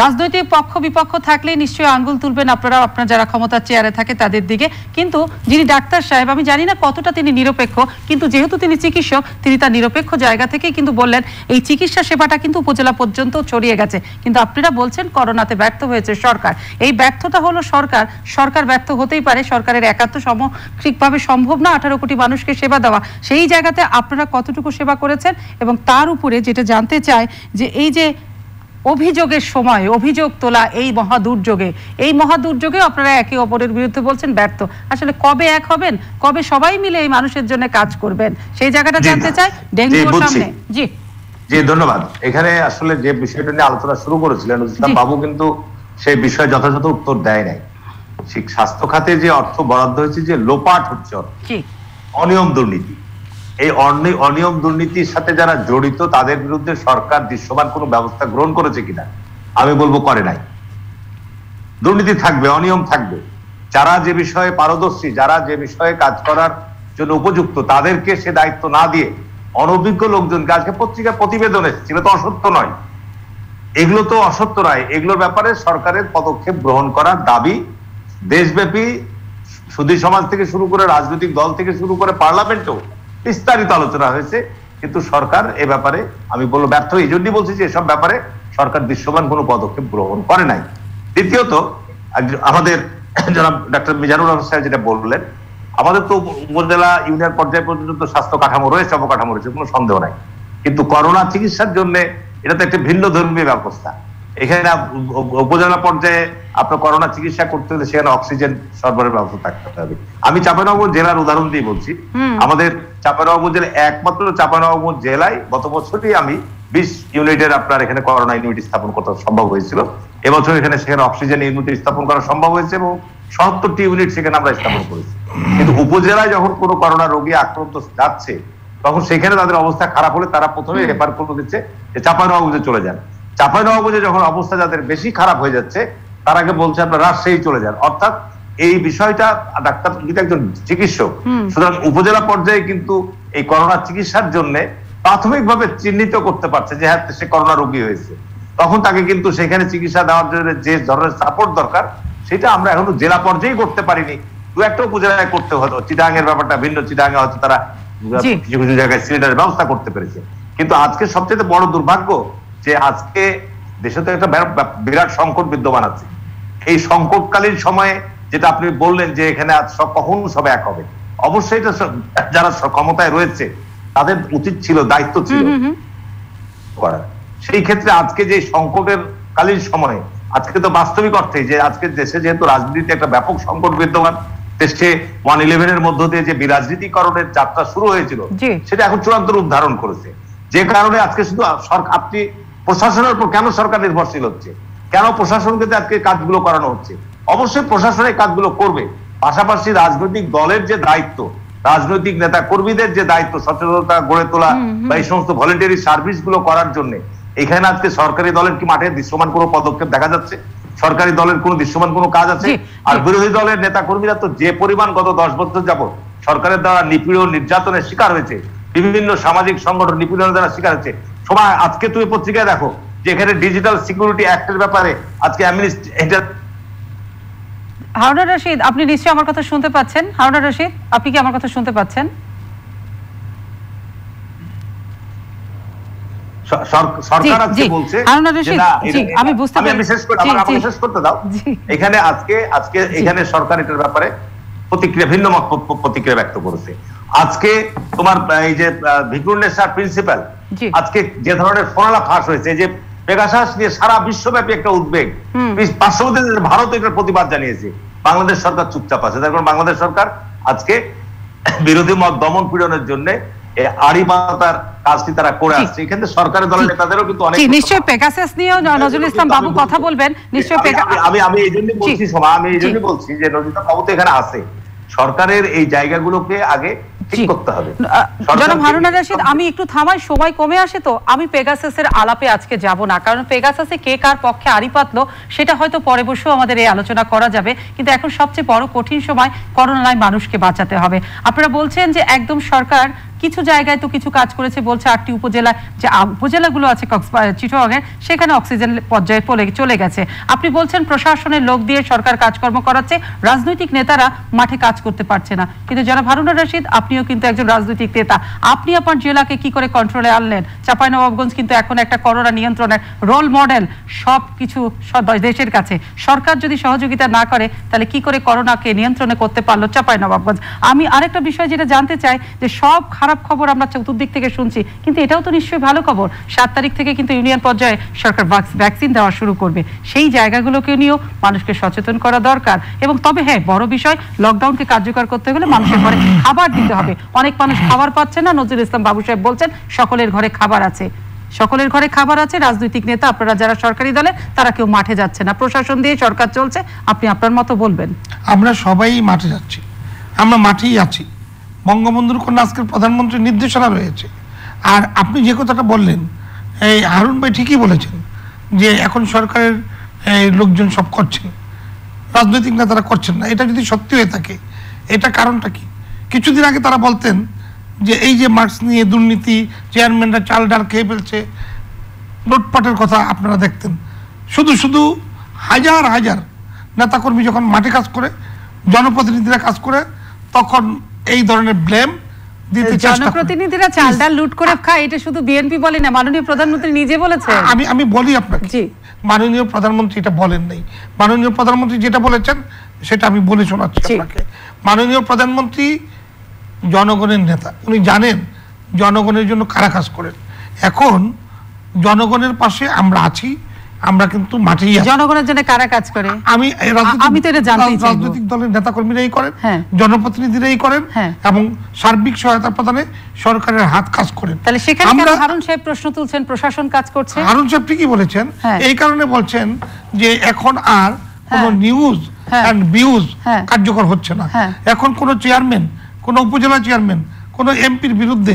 Speaker 1: রাজনৈতিক পক্ষ বিপক্ষ থাকলে নিশ্চয়ই আঙ্গুল তুলবেন আপনারা, আপনার যারা ক্ষমতার চেয়ারে থাকে তাদের দিকে। কিন্তু যিনি ডাক্তার সাহেব, আমি জানি না কতটা তিনি নিরপেক্ষ, কিন্তু যেহেতু তিনি চিকিৎসক, তিনি তার নিরপেক্ষ জায়গা থেকেই কিন্তু বললেন এই চিকিৎসা সেবাটা কিন্তু উপজেলা পর্যন্ত ছড়িয়ে গেছে। কিন্তু আপনারা বলছেন করোনাতে ব্যর্থ হয়েছে সরকার। এই ব্যর্থতা হলো সরকার ব্যর্থ হতেই পারে, সরকারের একাত্ম সামগ্রিকভাবে সম্ভব না 18 কোটি মানুষকে সেবা দেওয়া। সেই জায়গাতে আপনারা কতটুকু সেবা করেছেন? এবং তার উপরে যেটা জানতে চাই যে এই যে অভিযোগের সময় অভিযোগ তোলা, এই মহাদুর্যোগে আপনারা একে অপরের বিরুদ্ধে বলছেন ব্যর্থ। আসলে কবে এক হবেন, কবে সবাই মিলে এই মানুষের জন্য কাজ করবেন, সেই জায়গাটা জানতে চাই। ডেঙ্গুর সামনে জি
Speaker 2: ধন্যবাদ। এখানে আসলে যে বিষয়টা নিয়ে আলোচনা শুরু করেছিলেন বাবু, কিন্তু সেই বিষয়ে যথাযথ উত্তর দেয় নাই। স্বাস্থ্য খাতে যে অর্থ বরাদ্দ হয়েছে, যে লোপাট হচ্ছে, অনিয়ম দুর্নীতি, এই অনিয়ম দুর্নীতির সাথে যারা জড়িত তাদের বিরুদ্ধে সরকার দৃশ্যমান কোনো ব্যবস্থা গ্রহণ করেছে কিনা, আমি বলবো করে নাই। দুর্নীতি থাকবে, অনিয়ম থাকবে, যারা যে বিষয়ে পারদর্শী, যারা যে বিষয়ে কাজ করার জন্য উপযুক্ত, তাদেরকে সে দায়িত্ব না দিয়ে অনভিজ্ঞ লোকজনকে, আজকে পত্রিকার প্রতিবেদন এসেছিল, তো অসত্য নয়, এগুলো তো অসত্য নয়, এগুলোর ব্যাপারে সরকারের পদক্ষেপ গ্রহণ করার দাবি দেশব্যাপী সুধী সমাজ থেকে শুরু করে রাজনৈতিক দল থেকে শুরু করে পার্লামেন্টেও বিস্তারিত আলোচনা হয়েছে, কিন্তু সরকার এ ব্যাপারে আমি বলবো ব্যর্থ। এই জন্যই বলছি যে এসব ব্যাপারে সরকার দৃশ্যমান কোনো পদক্ষেপ গ্রহণ করে নাই। দ্বিতীয়ত, আমাদের যারা ডক্টর মিজানুর রহমান সাহেব যেটা বললেন, আমাদের তো উপজেলা ইউনিয়ন পর্যায় পর্যন্ত স্বাস্থ্য কাঠামো রয়েছে, অবকাঠামো রয়েছে, কোনো সন্দেহ নাই, কিন্তু করোনা চিকিৎসার জন্য এটা তো একটা ভিন্ন ধর্মী ব্যবস্থা। এখানে উপজেলা পর্যায়ে আপনার করোনা চিকিৎসা করতে হলে সেখানে অক্সিজেন সরবরাহের ব্যবস্থা থাকতে হবে। আমি চাঁপাইনবাবগঞ্জ জেলার উদাহরণ দিয়ে বলছি, আমাদের চাঁপাইনবাবগঞ্জ জেলা, একমাত্র চাঁপাইনবাবগঞ্জ জেলায় গত বছরই আমি 20 ইউনিটের আপনার এখানে করোনা ইউনিট স্থাপন করতে সম্ভব হয়েছিল। এবছর সেখানে অক্সিজেন ইউনিট স্থাপন করা সম্ভব হয়েছে এবং ৭০টি ইউনিট সেখানে আমরা স্থাপন করেছি। কিন্তু উপজেলায় যখন কোনো করোনা রোগী আক্রান্ত যাচ্ছে, তখন সেখানে তাদের অবস্থা খারাপ হলে তারা প্রথমে রেফার করে দিচ্ছে যে চাঁপাইনবাবগঞ্জে চলে যান। চাঁপাইনবাবগঞ্জে যখন অবস্থা যাদের বেশি খারাপ হয়ে যাচ্ছে, তার আগে বলছে আপনারা রাজশাহী চলে যান। অর্থাৎ এই বিষয়টা, ডাক্তার কিন্তু একজন চিকিৎসক, সুতরাং উপজেলা পর্যায়ে কিন্তু এই করোনা চিকিৎসার জন্য প্রাথমিকভাবে চিহ্নিত করতে পারছে যে হ্যাঁ সে করোনা রোগী হয়েছে, তখন তাকে কিন্তু সেখানে চিকিৎসা দেওয়ার জন্য যে ধরনের সাপোর্ট দরকার সেটা আমরা এখনো জেলা পর্যায়ে করতে পারিনি। দু একটা উপজেলায় করতে হতো, চিটাগাংয়ের ব্যাপারটা ভিন্ন, চিটাগাংয়ে হয়তো তারা কিছু কিছু জায়গায় সিলিন্ডারের ব্যবস্থা করতে পেরেছে। কিন্তু আজকে সবচেয়ে বড় দুর্ভাগ্য যে আজকে দেশে তো একটা বিরাট সংকট বিদ্যমান আছে। এই সংকটকালীন সময়ে যেটা আপনি বললেন যে এখানে আজ কখন সব এক হবে, অবশ্যই এটা যারা ক্ষমতায় রয়েছে তাদের উচিত ছিল, দায়িত্ব ছিল করার। সেই ক্ষেত্রে আজকে যে সংকটের কালীন সময়ে, আজকে তো বাস্তবিক অর্থে যে আজকে দেশে যেহেতু রাজনীতিতে একটা ব্যাপক সংকট বিদ্যমান, দেশে 111 এর মধ্য দিয়ে যে বিরাজনীতিকরণের যাত্রা শুরু হয়েছিল সেটা এখন চূড়ান্ত রূপ ধারণ করেছে। যে কারণে আজকে শুধু আপনি প্রশাসনের উপর কেন সরকার নির্ভরশীল হচ্ছে, কেন প্রশাসনকে আজকে কাজগুলো করানো হচ্ছে? অবশ্যই প্রশাসনের কাজগুলো করবে, পাশাপাশি রাজনৈতিক দলের যে দায়িত্ব, রাজনৈতিক নেতা কর্মীদের যে দায়িত্ব সচেতনতা গড়ে তোলা বা এই সমস্ত ভলেন্টারি সার্ভিস গুলো করার জন্য, এখানে আজকে সরকারি দলের কি মাঠে দৃশ্যমান কোনো পদক্ষেপ দেখা যাচ্ছে? সরকারি দলের কোনো দৃশ্যমান কোনো কাজ আছে? আর বিরোধী দলের নেতা কর্মীরা তো যে পরিমাণ গত 10 বছর যাবত সরকারের দ্বারা নিপীড়ন নির্যাতনের শিকার হয়েছে, বিভিন্ন সামাজিক সংগঠন নিপীড়নের দ্বারা শিকার হয়েছে। সময় আজকে তুমি পত্রিকায় দেখো যে এখানে ডিজিটাল সিকিউরিটি অ্যাক্টের ব্যাপারে আজকে
Speaker 1: হারুন রশিদ, আপনি নিশ্চয়ই আমার কথা শুনতে পাচ্ছেন? হারুন রশিদ, আপনি কি আমার কথা শুনতে পাচ্ছেন?
Speaker 2: সরকার আজকে বলছে
Speaker 1: আমি বুঝতে পারছি,
Speaker 2: আমি শেষ করতে দাও। এখানে আজকে এখানে সরকার এটার ব্যাপারে প্রতিক্রিয়া, ভিন্ন প্রতিক্রিয়া ব্যক্ত করেছে। আজকে তোমার এই যে ভিকুরনেসার প্রিন্সিপাল আজকে যে ধরনের ফোনালা ফাঁস হয়েছে, যে পেগাসাস নিয়ে সারা বিশ্বব্যাপী একটা উদ্বেগ, পার্শ্ববর্তী ভারত এটার প্রতিবাদ জানিয়েছে, বাংলাদেশ সরকার চুপচাপ আছে। তার কারণ বাংলাদেশ সরকার আজকে বিরোধী মত দমন পীড়নের জন্য আড়ি পাতার কাজটি তারা করে আসছে। এখানে সরকারের দলের নেতাদেরও কিন্তু অনেক,
Speaker 1: নিশ্চয়ই পেগাসাস নিয়েও নজরুল ইসলাম বাবু কথা বলবেন নিশ্চয়ই।
Speaker 2: আমি এই জন্য বলছি, আমি এই জন্য বলছি যে নজরুল ইসলাম বাবু তো এখানে আছে, সরকারের এই জায়গাগুলোকে আগে ঠিক করতে হবে।
Speaker 1: জনাব হারুন রশিদ, আমি একটু থামাই, সময় কমে আসে তো আমি পেগাসাসের আলাপে আজকে যাব না, কারণ পেগাসাসে কে কার পক্ষে আড়ি পাতলো সেটা হয়তো পরে বসেও আমাদের এই আলোচনা করা যাবে। কিন্তু এখন সবচেয়ে বড় কঠিন সময়, করোনায় মানুষকে বাঁচাতে হবে। আপনারা বলছেন যে একদম সরকার কিছু জায়গায় তো কিছু কাজ করেছে, বলছে 8টি উপজেলা, যে উপজেলাগুলো আছে চিটাগাংয়ের, সেখানে অক্সিজেন পর্যায়ে চলে গেছে। আপনি বলছেন প্রশাসনের লোক দিয়ে সরকার কাজকর্ম করাচ্ছে, রাজনৈতিক নেতারা মাঠে কাজ করতে পারছে না। কিন্তু জনাব হারুন রশিদ, আপনিও কিন্তু একজন রাজনৈতিক নেতা, আপনি আপনার জেলাকে কি করে কন্ট্রোলে আনলেন? চাঁপাইনবাবগঞ্জ কিন্তু এখন একটা করোনা নিয়ন্ত্রণের রোল মডেল, সব কিছু দেশের কাছে। সরকার যদি সহযোগিতা না করে তাহলে কি করে করোনাকে নিয়ন্ত্রণে করতে পারলো চাঁপাইনবাবগঞ্জ? আমি আরেকটা বিষয় যেটা জানতে চাই, যে সব খারাপ খবর আমরা চতুর্দিক থেকে শুনছি, কিন্তু এটাও তো নিশ্চয়ই ভালো খবর। 7 তারিখ থেকে কিন্তু ইউনিয়ন পর্যায়ে সরকার ভ্যাকসিন দেওয়া শুরু করবে, সেই জায়গাগুলোকে নিয়েও মানুষকে সচেতন করা দরকার। এবং তবে হ্যাঁ, বড় বিষয়, লকডাউনকে কার্যকর করতে গেলে মানুষের ঘরে খাবার দিতে হবে। অনেক মানুষ খাবার পাচ্ছে না, নজরুল ইসলাম বাবু সাহেব বলছেন সকলের ঘরে খাবার আছে, সকলের ঘরে খাবার আছে। রাজনৈতিক নেতা আপনারা যারা সরকারি দলে, তারা কেউ মাঠে যাচ্ছে না, প্রশাসন দিয়ে সরকার চলছে। আপনি আপনার মতো বলবেন।
Speaker 3: আমরা সবাই মাঠে যাচ্ছি, আমরা মাঠেই আছি, বঙ্গবন্ধুর কন্যা আজকের প্রধানমন্ত্রীর নির্দেশনা রয়েছে। আর আপনি যে কথাটা বললেন, এই হারুন ভাই ঠিকই বলেছেন যে এখন সরকারের লোকজন সব করছেন, রাজনৈতিক নেতারা করছেন না। এটা যদি সত্যি হয়ে থাকে, এটা কারণটা কি? কিছুদিন আগে তারা বলতেন যে এই যে মার্কস নিয়ে দুর্নীতি, চেয়ারম্যানরা চাল ডাল খেয়ে ফেলছে, লুটপাটের কথা আপনারা দেখতেন। শুধু শুধু হাজার হাজার নেতাকর্মী যখন মাঠে কাজ করে, জনপ্রতিনিধিরা কাজ করে, তখন এই ধরনের ব্লেম দিতে চেষ্টা করে।
Speaker 1: জনপ্রতিনিধিরা চাল ডাল লুট করে খায়, এটা শুধু বিএনপি বলে না, মাননীয় প্রধানমন্ত্রী নিজে বলেছেন।
Speaker 3: আমি বলি আপনাকে, মাননীয় প্রধানমন্ত্রী এটা বলেন নাই। মাননীয় প্রধানমন্ত্রী যেটা বলেছেন সেটা আমি বলে শোনাচ্ছি আপনাকে। মাননীয় প্রধানমন্ত্রী জনগণের নেতা, উনি জানেন জনগণের জন্য কারা কাজ করেন। এখন জনগণের পাশে আমরা আছি, আমরা কিন্তু মাঠেই আছি।
Speaker 1: জনগণের জন্য কারা কাজ করে? আমি তো এটা জানতেই চাইবো।
Speaker 3: রাজনৈতিক দলের নেতাকর্মীরাই করেন, জনপ্রতিনিধিরাই করেন, এবং সার্বিক সহায়তা প্রদানে সরকারের হাত কাজ করেন।
Speaker 1: তাহলে সেখানে কেন হারুন সাহেব প্রশ্ন তুলছেন প্রশাসন কাজ করছে?
Speaker 3: হারুন সাহেব ঠিকই বলেছেন, এই কারণে বলছেন যে এখন আর কোন নিউজ এন্ড ভিউজ কার্যকর হচ্ছে না। এখন কোন চেয়ারম্যান, কোন উপজেলা চেয়ারম্যান, কোন এমপির বিরুদ্ধে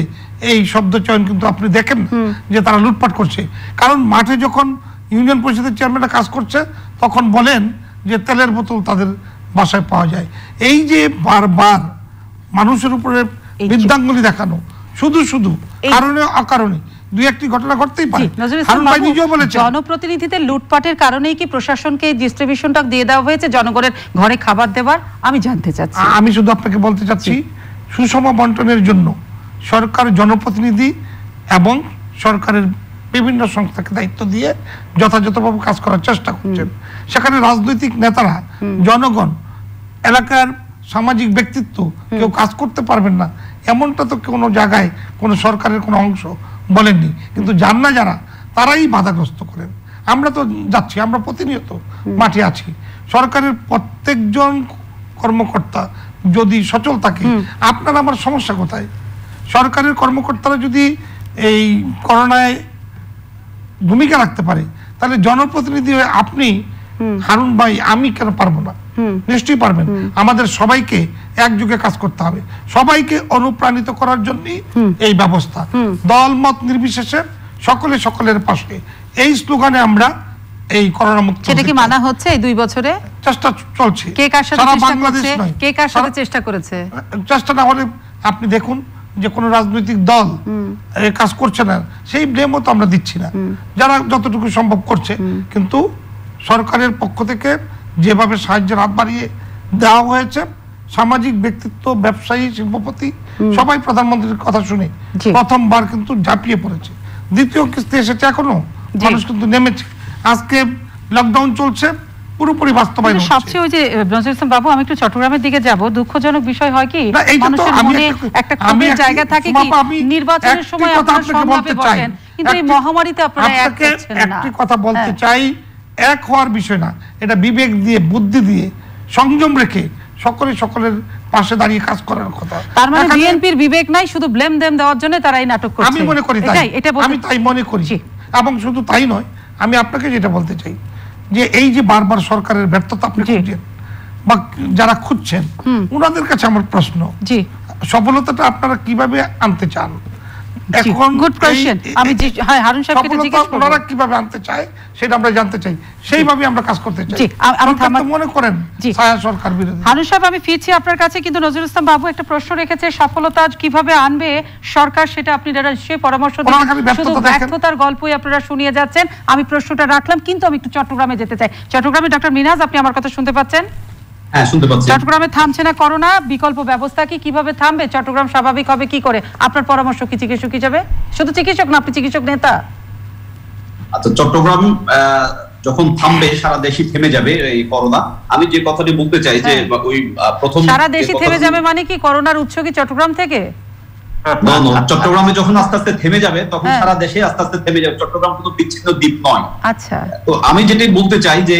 Speaker 3: এই শব্দ চয়ন কিন্তু আপনি দেখেন যে তারা লুটপাট করছে। কারণ মাঠে যখন ইউনিয়ন পরিষদের চেয়ারম্যানরা কাজ করছে, তখন বলেন যে তেলের বোতল তাদের বাসায় পাওয়া যায়। এই যে বারবার মানুষের উপরে বিদ্যাঙ্গুলি দেখানো, শুধু শুধু কারণে অকারণে দুই একটি ঘটনা ঘটতেই পারে।
Speaker 1: জনপ্রতিনিধিদের লুটপাটের কারণেই কি প্রশাসনকে ডিস্ট্রিবিউশনটা দিয়ে দেওয়া হয়েছে জনগণের ঘরে খাবার দেবার? আমি জানতে চাচ্ছি।
Speaker 3: আমি শুধু আপনাকে বলতে চাচ্ছি, সুষম বন্টনের জন্য সরকার জনপ্রতিনিধি এবং সরকারের বিভিন্ন সংস্থাকে দায়িত্ব দিয়ে যথাযথভাবে কাজ করার চেষ্টা করছেন। সেখানে রাজনৈতিক নেতারা, জনগণ, এলাকার সামাজিক ব্যক্তিত্ব কেউ কাজ করতে পারবেন না এমনটা তো কোনো জায়গায় কোনো সরকারের কোনো অংশ বলেননি। কিন্তু যান না যারা, তারাই বাধাগ্রস্ত করেন। আমরা তো যাচ্ছি, আমরা প্রতিনিয়ত মাঠে আছি। সরকারের প্রত্যেকজন কর্মকর্তা যদি সচল থাকে, আপনার আমার সমস্যা কোথায়? সরকারের কর্মকর্তারা যদি এই করোনায় ভূমিকা রাখতে পারে, তাহলে জনপ্রতিনিধি হয়ে আপনি, হারুন ভাই, আমি কেন পারবো না? নিশ্চয়ই পারবেন। আমাদের সবাইকে একযোগে কাজ করতে হবে, সবাইকে অনুপ্রাণিত করার জন্য এই ব্যবস্থা। দল মত নির্বিশেষে সকলে সকলের পাশে, এই স্লোগানে আমরা এই করোনা মুক্ত।
Speaker 1: সেটা কি মানা হচ্ছে এই 2 বছরে?
Speaker 3: চেষ্টা চলছে।
Speaker 1: কে কার সাথে চেষ্টা করছে? কে কার সাথে চেষ্টা করেছে?
Speaker 3: চেষ্টা না হলে আপনি দেখুন যে কোনো রাজনৈতিক দল কাজ করছে না, সেই ব্লেমও তো আমরা দিচ্ছি না, যারা যতটুকু সম্ভব করছে। কিন্তু সরকারের পক্ষ থেকে যেভাবে সাহায্যের হাত বাড়িয়ে দেওয়া হয়েছে, সামাজিক ব্যক্তিত্ব, ব্যবসায়ী, শিল্পপতি সবাই প্রধানমন্ত্রীর কথা শুনে প্রথমবার কিন্তু ঝাঁপিয়ে পড়েছে। দ্বিতীয় কিস্তি এসেছে, এখনো মানুষ কিন্তু নেমেছে। আজকে লকডাউন চলছে, পুরোপুরি বাস্তবায়ন হচ্ছে।
Speaker 1: সবচেয়ে ওই যে নজরুল ইসলাম বাবু, আমি একটু চট্টগ্রামের দিকে যাব। দুঃখজনক বিষয় হয় কি, মানুষের মনে একটা ক্ষোভের জায়গা থাকে কি, নির্বাচনের সময় আপনারা সংলাপে বসেন, কিন্তু এই মহামারীতে আপনারা এক হচ্ছেন না।
Speaker 3: একটি কথা বলতে চাই, এক হওয়ার বিষয় না, এটা বিবেক দিয়ে, বুদ্ধি দিয়ে, সংযম রেখে সকলে সকলের পাশে দাঁড়িয়ে কাজ করার কথা।
Speaker 1: তার মানে বিএনপির বিবেক নাই, শুধু ব্লেম দেম দেওয়ার জন্য তারা এই নাটক করছে।
Speaker 3: আমি মনে করি তাই, আমি তাই মনে করি। এবং শুধু তাই নয়, আমি আপনাকে যেটা বলতে চাই যে এই যে বারবার সরকারের ব্যর্থতা আপনি খুঁজছেন বা যারা খুঁজছেন, ওনাদের কাছে আমার প্রশ্ন, সফলতাটা আপনারা কিভাবে আনতে চান?
Speaker 1: এখন গুড কোশ্চেন। আমি হারুন সাহেবকে জিজ্ঞেস করব,
Speaker 3: ওনারা কিভাবে আনতে চায় সেটা আমরা জানতে চাই, সেইভাবে আমরা কাজ করতে চাই। আমি মনে করেন ছায়া সরকার বিরোধী।
Speaker 1: হারুন সাহেব, আমি ফিরছি আপনার কাছে, কিন্তু নজরুল ইসলাম বাবু একটা প্রশ্ন রেখেছে, সফলতা কিভাবে আনবে সরকার, সেটা আপনি নিশ্চয়ই পরামর্শ দিচ্ছেন। শুধু ব্যর্থতার গল্পই আপনারা শুনিয়ে যাচ্ছেন। আমি প্রশ্নটা রাখলাম, কিন্তু আমি একটু চট্টগ্রামে যেতে চাই। চট্টগ্রামে ডক্টর মিনহাজ, আপনি আমার কথা শুনতে পাচ্ছেন?
Speaker 4: হ্যাঁ, শুনতে পাচ্ছি।
Speaker 1: চট্টগ্রামে থামছে না করোনা, বিকল্প ব্যবস্থা কি, কিভাবে থামবে? চট্টগ্রাম স্বাভাবিক হবে কি করে? আপনার পরামর্শ কি চিকিৎসক হিসেবে? শুধু চিকিৎসক না, আপনি চিকিৎসক নেতা।
Speaker 4: আচ্ছা, চট্টগ্রাম যখন থামবে সারা দেশই থেমে যাবে এই করোনা। আমি যে কথাটি বলতে চাই যে ওই প্রথম
Speaker 1: সারা দেশই থেমে যাবে মানে কি, করোনার উৎস কি চট্টগ্রাম থেকে?
Speaker 4: না, চট্টগ্রামে যখন আস্তে আস্তে থেমে যাবে তখন সারা দেশে আস্তে আস্তে থেমে যাবে। চট্টগ্রাম কোনো বিচ্ছিন্ন দ্বীপ নয়।
Speaker 1: আচ্ছা,
Speaker 4: তো আমি যেটাই বলতে চাই যে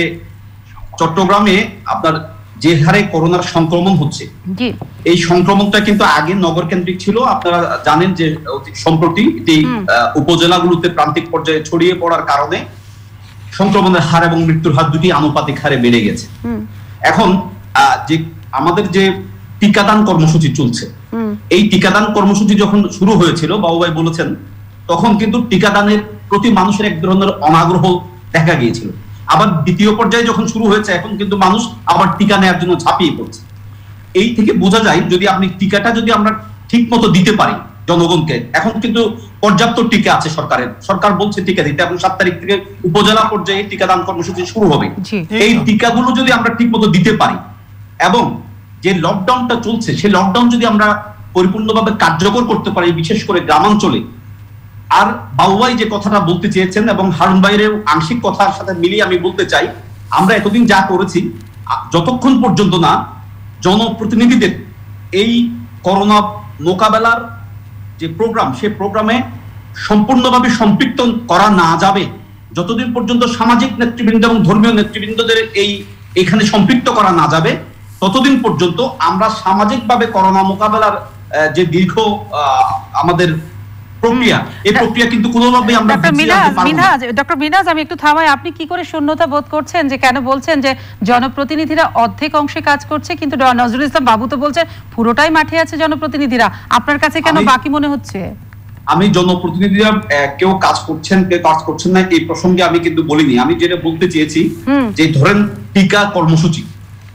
Speaker 4: চট্টগ্রামে আপনার যে হারে করোনার সংক্রমণ হচ্ছে, এই সংক্রমণটা কিন্তু আগে নগর কেন্দ্রিক ছিল। আপনারা জানেন যে সম্প্রতি এই উপজেলাগুলোতে প্রান্তিক পর্যায়ে ছড়িয়ে পড়ার কারণে সংক্রমণের হার এবং মৃত্যুর হার দুটি আনুপাতিক হারে বেড়ে গেছে। এখন যে আমাদের যে টিকাদান কর্মসূচি চলছে, এই টিকাদান কর্মসূচি যখন শুরু হয়েছিল, বাবু ভাই বলেছেন, তখন কিন্তু টিকাদানের প্রতি মানুষের এক ধরনের অনাগ্রহ দেখা গিয়েছিল। আবার দ্বিতীয় পর্যায়ে যখন শুরু হয়েছে, এখন কিন্তু মানুষ আবার টিকা নেওয়ার জন্য ঝাঁপিয়ে পড়ছে। এই থেকে বোঝা যায় যদি আপনি টিকাটা যদি আমরা ঠিক মতো দিতে পারি জনগণকে, এখন কিন্তু পর্যাপ্ত টিকা আছে সরকারের, সরকার বলছে টিকা দিতে, এবং 7 তারিখ থেকে উপজেলা পর্যায়ে টিকাদান কর্মসূচি শুরু হবে। এই টিকাগুলো যদি আমরা ঠিক মতো দিতে পারি এবং যে লকডাউনটা চলছে সেই লকডাউন যদি আমরা পরিপূর্ণভাবে কার্যকর করতে পারি, বিশেষ করে গ্রামাঞ্চলে। আর বাবু ভাই যে কথাটা বলতে চেয়েছেন এবং হারুন ভাইয়ের আংশিক কথার সাথে মিলিয়ে আমি বলতে চাই, আমরা এতদিন যা করেছি, যতক্ষণ পর্যন্ত না জনপ্রতিনিধিদের এই করোনা মোকাবেলার যে প্রোগ্রাম, সেই প্রোগ্রামে সম্পূর্ণভাবে সম্পৃক্ত করা না যাবে, যতদিন পর্যন্ত সামাজিক নেতৃবৃন্দ এবং ধর্মীয় নেতৃবৃন্দদের এখানে সম্পৃক্ত করা না যাবে, ততদিন পর্যন্ত আমরা সামাজিকভাবে করোনা মোকাবেলার যে দীর্ঘ আমাদের প্রক্রিয়া, এই প্রক্রিয়া কিন্তু কোনোভাবেই আমরা
Speaker 1: ডক্টর মিনাজ, আমি একটু থামাই। আপনি কি করে শূন্যতা বোধ করছেন, যে কেন বলছেন যে জনপ্রতিনিধিরা অর্ধেক অংশে কাজ করছে, কিন্তু নজরুল ইসলাম বাবু তো বলছেন পুরোটাই মাঠে আছে জনপ্রতিনিধিরা, আপনার কাছে কেন বাকি মনে হচ্ছে?
Speaker 4: আমি জনপ্রতিনিধিরা কেউ কাজ করছেন কেউ কাজ করছেন না এই প্রসঙ্গে আমি কিন্তু বলিনি। আমি যেটা বলতে চেয়েছি যে ধরেন টিকা কর্মসূচি,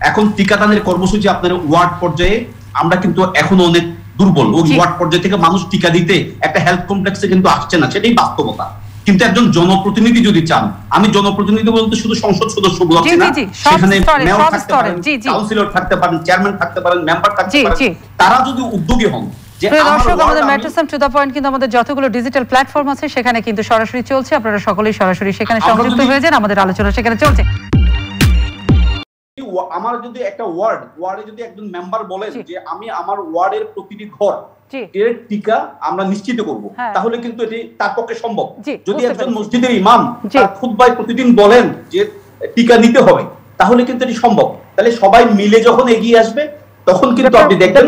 Speaker 4: এখন টিকাদানের কর্মসূচি আপনার ওয়ার্ড পর্যায়ে আমরা কিন্তু এখনো অনেক দুর্বল। ওই ওয়ার্ড পর্যায়ে থেকে মানুষ টিকা দিতে একটা হেলথ কমপ্লেক্সে কিন্তু আসছে না, সেটাই বাস্তবতা। কিন্তু একজন জনপ্রতিনিধি যদি চান, আমি জনপ্রতিনিধি বলতে শুধু সংসদ সদস্য বলছি না, সেখানে মেয়র থাকতে পারেন, কাউন্সিলর থাকতে পারেন, চেয়ারম্যান থাকতে পারেন, মেম্বার থাকতে পারেন, তারা যদি উদ্যোগী হন।
Speaker 1: কিন্তু আমাদের যতগুলো ডিজিটাল প্ল্যাটফর্ম আছে সেখানে কিন্তু সরাসরি চলছে, আপনারা সকলেই সরাসরি সেখানে সংযুক্ত হয়ে যান, আমাদের আলোচনা সেখানে চলছে।
Speaker 4: আমার যদি একটা ওয়ার্ডে যদি একজন মেম্বার বলেন যে আমি আমার ওয়ার্ডের প্রতিটি ঘর এর টিকা আমরা নিশ্চিত করব, তাহলে কিন্তু এটি তার পক্ষে সম্ভব। যদি একজন মসজিদের ইমাম তার খুতবায় প্রতিদিন বলেন যে টিকা নিতে হবে, তাহলে কিন্তু এটি সম্ভব। তাহলে সবাই মিলে যখন এগিয়ে আসবে, তখন কিন্তু আপনি দেখবেন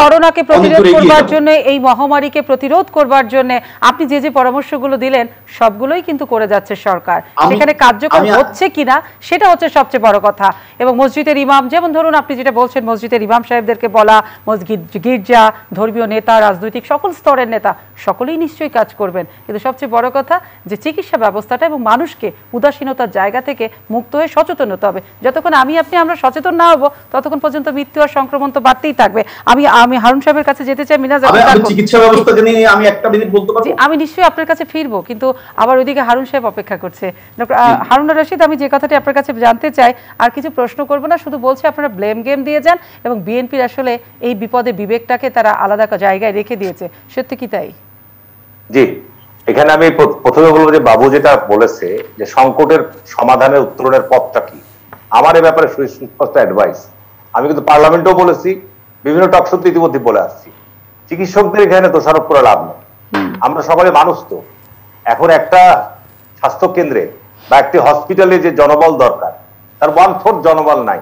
Speaker 1: করোনাকে প্রতিরোধ করবার জন্য, এই মহামারীকে প্রতিরোধ করবার জন্য আপনি যে যে পরামর্শগুলো দিলেন সবগুলোই কিন্তু করে যাচ্ছে সরকার। সেখানে কার্যকর হচ্ছে কিনা সেটা হচ্ছে সবচেয়ে বড় কথা। এবং মসজিদের ইমাম, যেমন ধরুন আপনি যেটা বলছেন, মসজিদের ইমাম সাহেবদেরকে বলা, মসজিদ, গির্জা, ধর্মীয় নেতা, রাজনৈতিক সকল স্তরের নেতা সকলেই নিশ্চয়ই কাজ করবেন। কিন্তু সবচেয়ে বড় কথা যে চিকিৎসা ব্যবস্থাটা এবং মানুষকে উদাসীনতার জায়গা থেকে মুক্ত হয়ে সচেতন হতে হবে। যতক্ষণ আমরা সচেতন না হব, ততক্ষণ পর্যন্ত মৃত্যু আর সংক্রমণ তো বাড়তেই থাকবে। আমি হারুন সাহেবের কাছে যেতে চাই। মিনাজ,
Speaker 4: চিকিৎসা ব্যবস্থা নিয়ে আমি একটা মিনিট বলতে পারবো?
Speaker 1: আমি নিশ্চয়ই আপনার কাছে ফিরবো, কিন্তু আবার ওইদিকে হারুন সাহেব অপেক্ষা করছে। ডক্টর হারুন রশিদ, আমি যে কথাটি আপনার কাছে জানতে চাই, আর কিছু প্রশ্ন করব না, শুধু বলছি আপনারা ব্লেম গেম দিয়ে যান এবং বিএনপির আসলে এই বিপদে বিবেকটাকে তারা আলাদা জায়গায় রেখে দিয়েছে, সত্যি কি তাই?
Speaker 2: জি, এখানে আমি প্রথমে বলবো যে বাবু যেটা বলেছে যে সংকটের সমাধানের উত্তরণের পথটা কি, আমার এই ব্যাপারে সুস্পষ্ট অ্যাডভাইস আমি কিন্তু পার্লামেন্টেও বলেছি, বিভিন্ন টকশোতে ইতিমধ্যে বলে আসছি। চিকিৎসকদের এখানে দোষারোপ করে লাভ নেই, আমরা সকলে মানুষ। তো এখন একটা স্বাস্থ্য কেন্দ্রে বা একটি হসপিটালে যে জনবল দরকার, তার 1/4 জনবল নাই।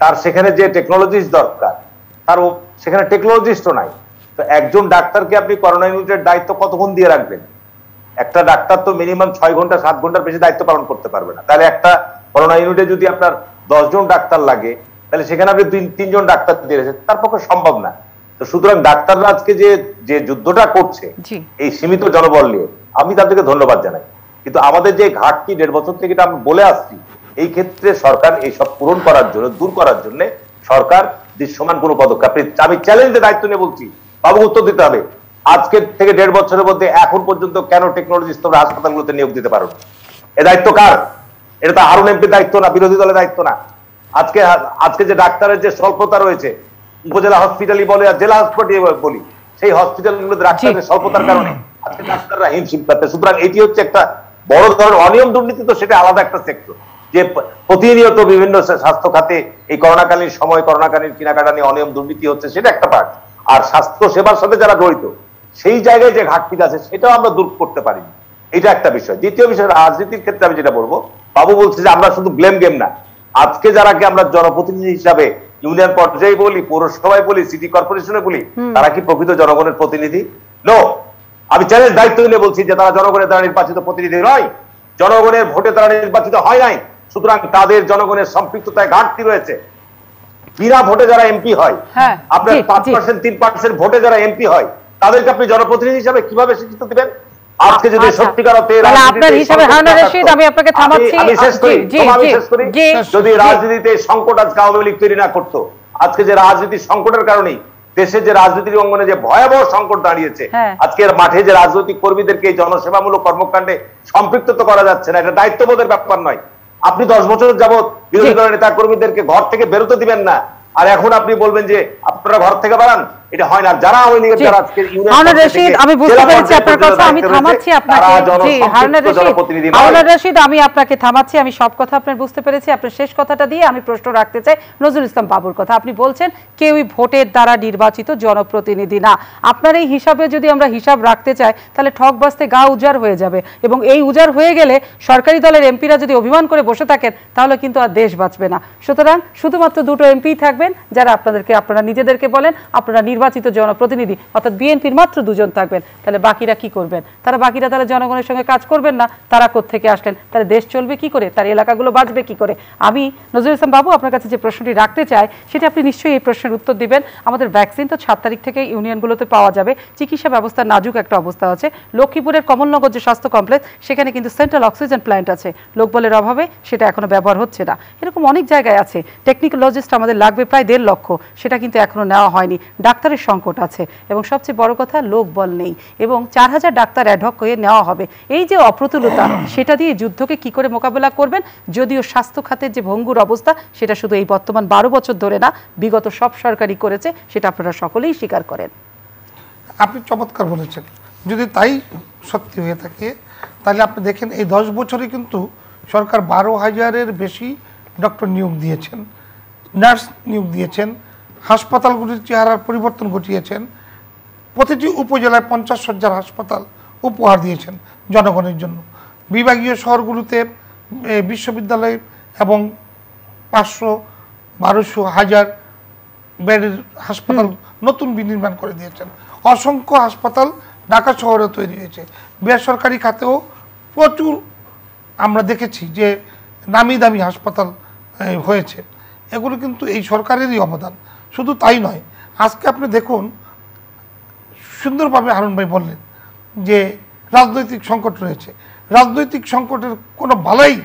Speaker 2: তার সেখানে যে টেকনোলজিস্ট দরকার, তার সেখানে টেকনোলজিস্টও নাই। তো একজন ডাক্তারকে আপনি করোনা ইউনিটের দায়িত্ব কতক্ষণ দিয়ে রাখবেন? একটা ডাক্তার তো মিনিমাম 6 ঘন্টা 7 ঘন্টার বেশি দায়িত্ব পালন করতে পারবে না। তাহলে একটা করোনা ইউনিটে যদি আপনার 10 জন ডাক্তার লাগে, তাহলে সেখানে আপনি 2-3 জন ডাক্তার দিয়ে রেখেছেন, তার পক্ষে সম্ভব না। তো সুতরাং ডাক্তাররা আজকে যে যুদ্ধটা করছে এই সীমিত জনবল নিয়ে, আমি তাদেরকে ধন্যবাদ জানাই। কিন্তু আমাদের যে ঘাটতি 1.5 বছর থেকে এটা আমি বলে আসছি, এই ক্ষেত্রে সরকার এইসব পূরণ করার জন্য, দূর করার জন্য সরকার দৃশ্যমান কোনো পদক্ষেপ, আমি চ্যালেঞ্জের দায়িত্ব নিয়ে বলছি, বাবু উত্তর দিতে হবে। আজকে থেকে 1.5 বছরের মধ্যে এখন পর্যন্ত কেন টেকনোলজিস্ট তোমরা হাসপাতালগুলোতে নিয়োগ দিতে পারো? এ দায়িত্ব কার? এটা তো হারুন এমপির দায়িত্ব না, বিরোধী দলের দায়িত্ব না। আজকে যে ডাক্তারের যে স্বল্পতা রয়েছে, উপজেলা হসপিটালই বলে আর জেলা হাসপাতালই বলি, সেই হসপিটালগুলোতে ডাক্তারের স্বল্পতার কারণে আজকে ডাক্তাররা হিমশিম খাচ্ছে। সুতরাং এটি হচ্ছে একটা বড় ধরনের অনিয়ম দুর্নীতি। তো সেটা আলাদা একটা সেক্টর, যে প্রতিনিয়ত বিভিন্ন স্বাস্থ্য খাতে এই করোনাকালীন সময়, করোনাকালীন কেনাকাটা নিয়ে অনিয়ম দুর্নীতি হচ্ছে, সেটা একটা পার্ট। আর স্বাস্থ্য সেবার সাথে যারা জড়িত, সেই জায়গায় যে ঘাটতি আছে সেটাও আমরা দূর করতে পারিনি, এটা একটা বিষয়। দ্বিতীয় বিষয়, রাজনীতির ক্ষেত্রে আমি যেটা বলবো, বাবু বলছে যে আমরা শুধু ব্লেম গেম না, আজকে যারাকে আমরা জনপ্রতিনিধি হিসাবে ইউনিয়ন পর্যায়ে বলি, পৌরসভায় বলি, সিটি কর্পোরেশনে বলি, তারা কি প্রকৃত জনগণের প্রতিনিধি? নো। আমি চ্যালেঞ্জ দায়িত্ব নিয়ে বলছি যে তারা জনগণের দ্বারা নির্বাচিত প্রতিনিধি নয়, জনগণের ভোটে তারা নির্বাচিত হয় নাই। সুতরাং তাদের জনগণের সম্পৃক্ততায় ঘাটতি রয়েছে।
Speaker 5: বিনা ভোটে যারা এমপি হয়, আপনার 5% 3% ভোটে যারা এমপি হয়, তাদেরকে আপনি জনপ্রতিনিধি হিসাবে কিভাবে স্বীকৃত দিবেন? আজকে যদি সত্যিকার অর্থে
Speaker 1: আপনার হিসাবে হারুন রশিদ, আমি আপনাকে থামাচ্ছি,
Speaker 5: আমি শেষ করি। যদি রাজনীতিতে সংকট আজকে আওয়ামী লীগ তৈরি না করতো, আজকে যে রাজনীতির সংকটের কারণেই দেশে যে রাজনীতির অঙ্গনে যে ভয়াবহ সংকট দাঁড়িয়েছে, আজকের মাঠে যে রাজনৈতিক কর্মীদেরকে জনসেবামূলক কর্মকাণ্ডে সম্পৃক্ত করা যাচ্ছে না, এটা দায়িত্ববোধের ব্যাপার নয়। আপনি 10 বছর যাবত বিরোধী দলের নেতা কর্মীদেরকে ঘর থেকে বেরোতে দিবেন না, আর এখন আপনি বলবেন যে আপনারা ঘর থেকে বাড়ান, এটা হয় না। যারা আওয়ামী লীগের যারা আজকে
Speaker 1: হারুন রশিদ, আমি বুঝতে পেরেছি আপনার কথা, আমি থামাচ্ছি আপনাকে। জি হারুন রশিদ, আমি আপনাকে থামাচ্ছি, আমি সব কথা আপনার বুঝতে পেরেছি। আপনার শেষ কথাটা দিয়ে আমি প্রশ্ন রাখতে চাই নজরুল ইসলাম বাবুর কথা। আপনি বলছেন কেউই ভোটের দ্বারা নির্বাচিত জনপ্রতিনিধি না। আপনার এই হিসাবে যদি আমরা হিসাব রাখতে চাই, তাহলে ঠক বাস্তে গা উজাড় হয়ে যাবে, এবং এই উজাড় হয়ে গেলে সরকারি দলের এমপিরা যদি অভিমান করে বসে থাকেন, তাহলে কিন্তু আর দেশ বাঁচবে না। সুতরাং শুধুমাত্র দুটো এমপি থাকবেন যারা আপনারা নিজেদেরকে বলেন আপনারা নির্বাচিত জনপ্রতিনিধি, অর্থাৎ বিএনপির মাত্র 2 জন থাকবেন। তাহলে বাকিরা কি করবেন? বাকিরা তারা জনগণের সঙ্গে কাজ করবেন না, তারা কোত্থেকে আসলেন? তাহলে দেশ চলবে কি করে? তার এলাকাগুলো বাঁচবে কি করে? আমি নজরুল ইসলাম বাবু আপনার কাছে যে প্রশ্নটি রাখতে চাই, সেটা আপনি নিশ্চয়ই এই প্রশ্নের উত্তর দিবেন। আমাদের ভ্যাকসিন তো 7 তারিখ থেকে ইউনিয়নগুলোতে পাওয়া যাবে। চিকিৎসা ব্যবস্থা নাজুক একটা অবস্থা আছে। লক্ষ্মীপুরের কমলনগর যে স্বাস্থ্য কমপ্লেক্স, সেখানে কিন্তু সেন্ট্রাল অক্সিজেন প্ল্যান্ট আছে, লোকবলের অভাবে সেটা এখনো ব্যবহার হচ্ছে না। এরকম অনেক জায়গায় আছে। টেকনিক্যালজিস্ট আমাদের লাগবে প্রায় 1.5 লক্ষ, সেটা কিন্তু এখনো নেওয়া হয়নি। ডাক্তারের সংকট আছে, এবং সবচেয়ে বড় কথা লোক বল নেই, এবং 4000 ডাক্তার অ্যাডহক হয়ে নেওয়া হবে। এই যে অপ্রতুলতা, সেটা দিয়ে যুদ্ধকে কি করে মোকাবেলা করবেন? যদিও স্বাস্থ্য খাতের যে ভঙ্গুর অবস্থা, সেটা শুধু এই বর্তমান 12 বছর ধরে না, বিগত সব সরকারই করেছে, সেটা আপনারা সকলেই স্বীকার করেন।
Speaker 3: আপনি চমৎকার বলেছেন। যদি তাই সত্যি হয়ে থাকে, তাহলে আপনি দেখেন এই 10 বছরে কিন্তু সরকার 12,000-এর বেশি ডক্টর নিয়োগ দিয়েছেন, নার্স নিয়োগ দিয়েছেন, হাসপাতালগুলির চেহারার পরিবর্তন ঘটিয়েছেন, প্রতিটি উপজেলায় 50 শয্যার হাসপাতাল উপহার দিয়েছেন জনগণের জন্য। বিভাগীয় শহরগুলোতে বিশ্ববিদ্যালয় এবং 500, 1200, 1000 বেডের হাসপাতাল নতুন বিনির্মাণ করে দিয়েছেন। অসংখ্য হাসপাতাল ঢাকা শহরে তৈরি হয়েছে। বেসরকারি খাতেও প্রচুর আমরা দেখেছি যে নামি দামি হাসপাতাল হয়েছে। এগুলো কিন্তু এই সরকারেরই অবদান। শুধু তাই নয়, আজকে আপনি দেখুন সুন্দরভাবে হারুন ভাই বললেন যে রাজনৈতিক সংকট রয়েছে। রাজনৈতিক সংকটের কোনো বালাই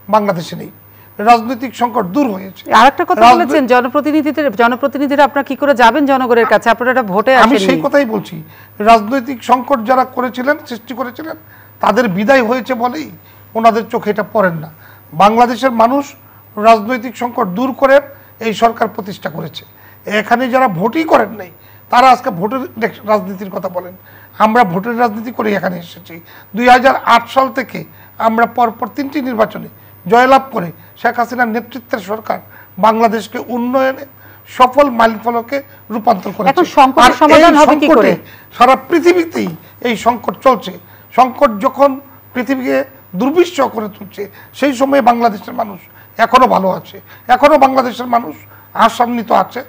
Speaker 3: বাংলাদেশে নেই, রাজনৈতিক সংকট দূর হয়েছে।
Speaker 1: আরেকটা কথা বলেছেন, জনপ্রতিনিধিরা আপনারা কি করে যাবেন জনগণের কাছে? আপনারা এটা ভোটে আসেননি।
Speaker 3: আমি সেই কথাই বলছি, রাজনৈতিক সংকট যারা করেছিলেন, সৃষ্টি করেছিলেন, তাদের বিদায় হয়েছে বলেই ওনাদের চোখে এটা পড়েন না। বাংলাদেশের মানুষ রাজনৈতিক সংকট দূর করে এই সরকার প্রতিষ্ঠা করেছে। এখানে যারা ভোটই করেন নাই, তারা আজকে ভোটের রাজনীতির কথা বলেন। আমরা ভোটের রাজনীতি করে এখানে এসেছি। 2008 সাল থেকে আমরা পরপর 3টি নির্বাচনে জয়লাভ করে শেখ হাসিনার নেতৃত্বের সরকার বাংলাদেশকে উন্নয়নে সফল মাইলফলকে রূপান্তর করেছে। সারা পৃথিবীতেই এই সংকট চলছে। সংকট যখন পৃথিবীকে দুর্বিষহ করে তুলছে, সেই সময়ে বাংলাদেশের মানুষ এখনো ভালো আছে, এখনো বাংলাদেশের মানুষ আশান্বিত আছে।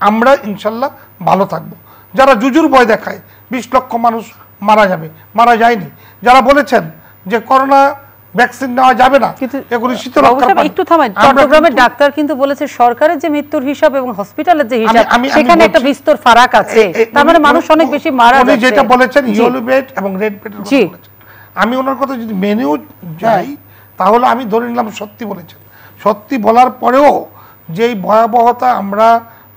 Speaker 3: আমরা ইনশাল্লাহ ভালো থাকবো। যারা জুজুর ভয় দেখায় 20 লক্ষ মানুষ মারা যাবে, মারা যায়নি। যারা বলেছেন যে করোনা ভ্যাকসিন নেওয়া যাবে না, এগুলি
Speaker 1: একটু থামেন। চট্টগ্রামের ডাক্তার কিন্তু বলেছে সরকারের যে মৃত্যুর হিসাব এবং হসপিটালের যে হিসাব, সেখানে একটা বিস্তর ফারাক আছে। তার মানে মানুষ অনেক বেশি মারা যাচ্ছে।
Speaker 3: যেটা বলেছেন ইয়েলো বেড এবং রেড বেডের কথা বলেছেন, আমি ওনার কথা যদি মেনেও যাই, তাহলে আমি ধরে নিলাম সত্যি বলেছেন। সত্যি বলার পরেও যেই ভয়াবহতা আমরা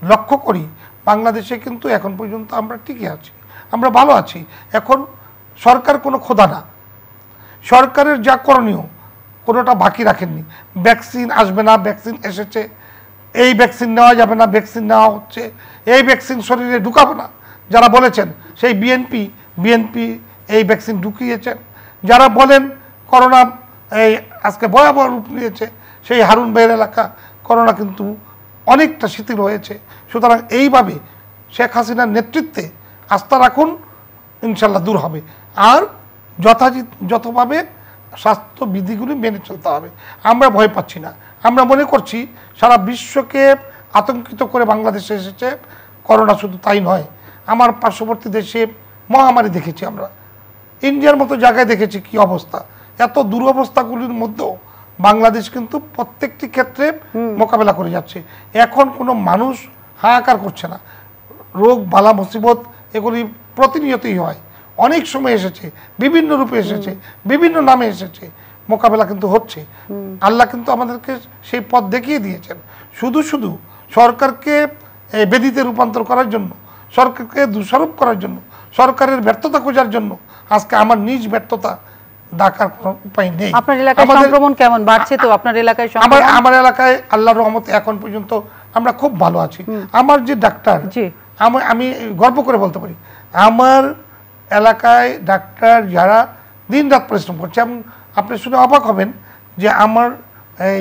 Speaker 3: লক্ষ্য করি, বাংলাদেশে কিন্তু এখন পর্যন্ত আমরা টিকে আছি, আমরা ভালো আছি। এখন সরকার কোনো খোদা না, সরকারের যা করণীয় কোনোটা বাকি রাখেননি। ভ্যাকসিন আসবে না, ভ্যাকসিন এসেছে, এই ভ্যাকসিন নেওয়া যাবে না, ভ্যাকসিন নেওয়া হচ্ছে, এই ভ্যাকসিন শরীরে ঢুকাবে না যারা বলেছেন, সেই বিএনপি এই ভ্যাকসিন ঢুকিয়েছেন। যারা বলেন করোনা এই আজকে ভয়াবহ রূপ নিয়েছে, সেই হারুন ভাইয়ের এলাকা করোনা কিন্তু অনেকটা শিথিল হয়েছে। সুতরাং এইভাবে শেখ হাসিনার নেতৃত্বে আস্থা রাখুন, ইনশাল্লাহ দূর হবে। আর যথাযথভাবে স্বাস্থ্যবিধিগুলি মেনে চলতে হবে। আমরা ভয় পাচ্ছি না। আমরা মনে করছি সারা বিশ্বকে আতঙ্কিত করে বাংলাদেশে এসেছে করোনা। শুধু তাই নয়, আমার পার্শ্ববর্তী দেশে মহামারী দেখেছি, আমরা ইন্ডিয়ার মতো জায়গায় দেখেছি কি অবস্থা। এত দুরবস্থাগুলির মধ্যেও বাংলাদেশ কিন্তু প্রত্যেকটি ক্ষেত্রে মোকাবেলা করে যাচ্ছে। এখন কোনো মানুষ হাহাকার করছে না। রোগ বালা মুসিবত এগুলি প্রতিনিয়তই হয়, অনেক সময় এসেছে, বিভিন্ন রূপে এসেছে, বিভিন্ন নামে এসেছে, মোকাবেলা কিন্তু হচ্ছে। আল্লাহ কিন্তু আমাদেরকে সেই পথ দেখিয়ে দিয়েছেন। শুধু শুধু সরকারকে বেদিতে রূপান্তর করার জন্য, সরকারকে দোষারোপ করার জন্য, সরকারের ব্যর্থতা খোঁজার জন্য আজকে আমার নিজ ব্যর্থতা ডাকার কোনো উপায় নেই।
Speaker 1: আপনার এলাকায় সংক্রমণ কেমন বাড়ছে? তো আপনার এলাকায়
Speaker 3: আমার এলাকায় আল্লাহর রহমতে এখন পর্যন্ত আমরা খুব ভালো আছি। আমার যে ডাক্তার, আমি গর্ব করে বলতে পারি, আমার এলাকায় ডাক্তার যারা দিন রাত পরিশ্রম করছে, এবং আপনি শুনে অবাক হবেন যে আমার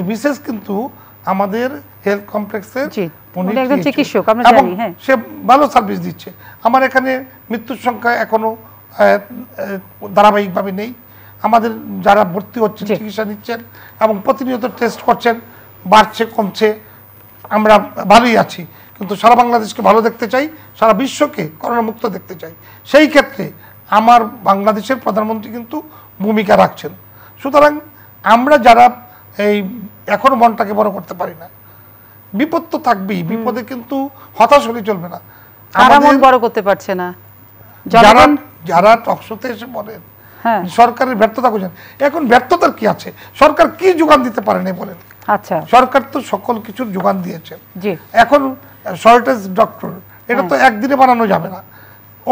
Speaker 3: মিসেস কিন্তু আমাদের হেলথ কমপ্লেক্সের
Speaker 1: চিকিৎসক,
Speaker 3: সে ভালো সার্ভিস দিচ্ছে। আমার এখানে মৃত্যুর সংখ্যা এখনো ধারাবাহিকভাবে নেই। আমাদের যারা ভর্তি হচ্ছেন, চিকিৎসা নিচ্ছেন এবং প্রতিনিয়ত টেস্ট করছেন, বাড়ছে কমছে, আমরা ভালোই আছি। কিন্তু সারা বাংলাদেশকে ভালো দেখতে চাই, সারা বিশ্বকে করোনা মুক্ত দেখতে চাই। সেই ক্ষেত্রে আমার বাংলাদেশের প্রধানমন্ত্রী কিন্তু ভূমিকা রাখছেন। সুতরাং আমরা যারা এই এখনো মনটাকে বড় করতে পারি না, বিপদ তো থাকবেই, বিপদে কিন্তু হতাশ হলে চলবে না।
Speaker 1: মন বড় করতে পারছে না
Speaker 3: যারা টকশোতে এসে বলেন সরকারের ব্যর্থতা খুঁজেন, এখন ব্যর্থতার কি আছে? সরকার কি যোগান দিতে পারে না বলেন?
Speaker 1: আচ্ছা,
Speaker 3: সরকার তো সকল কিছুর যোগান দিয়েছে। এখন শর্টেজ ডক্টর, এটা তো একদিনে বানানো যাবে না।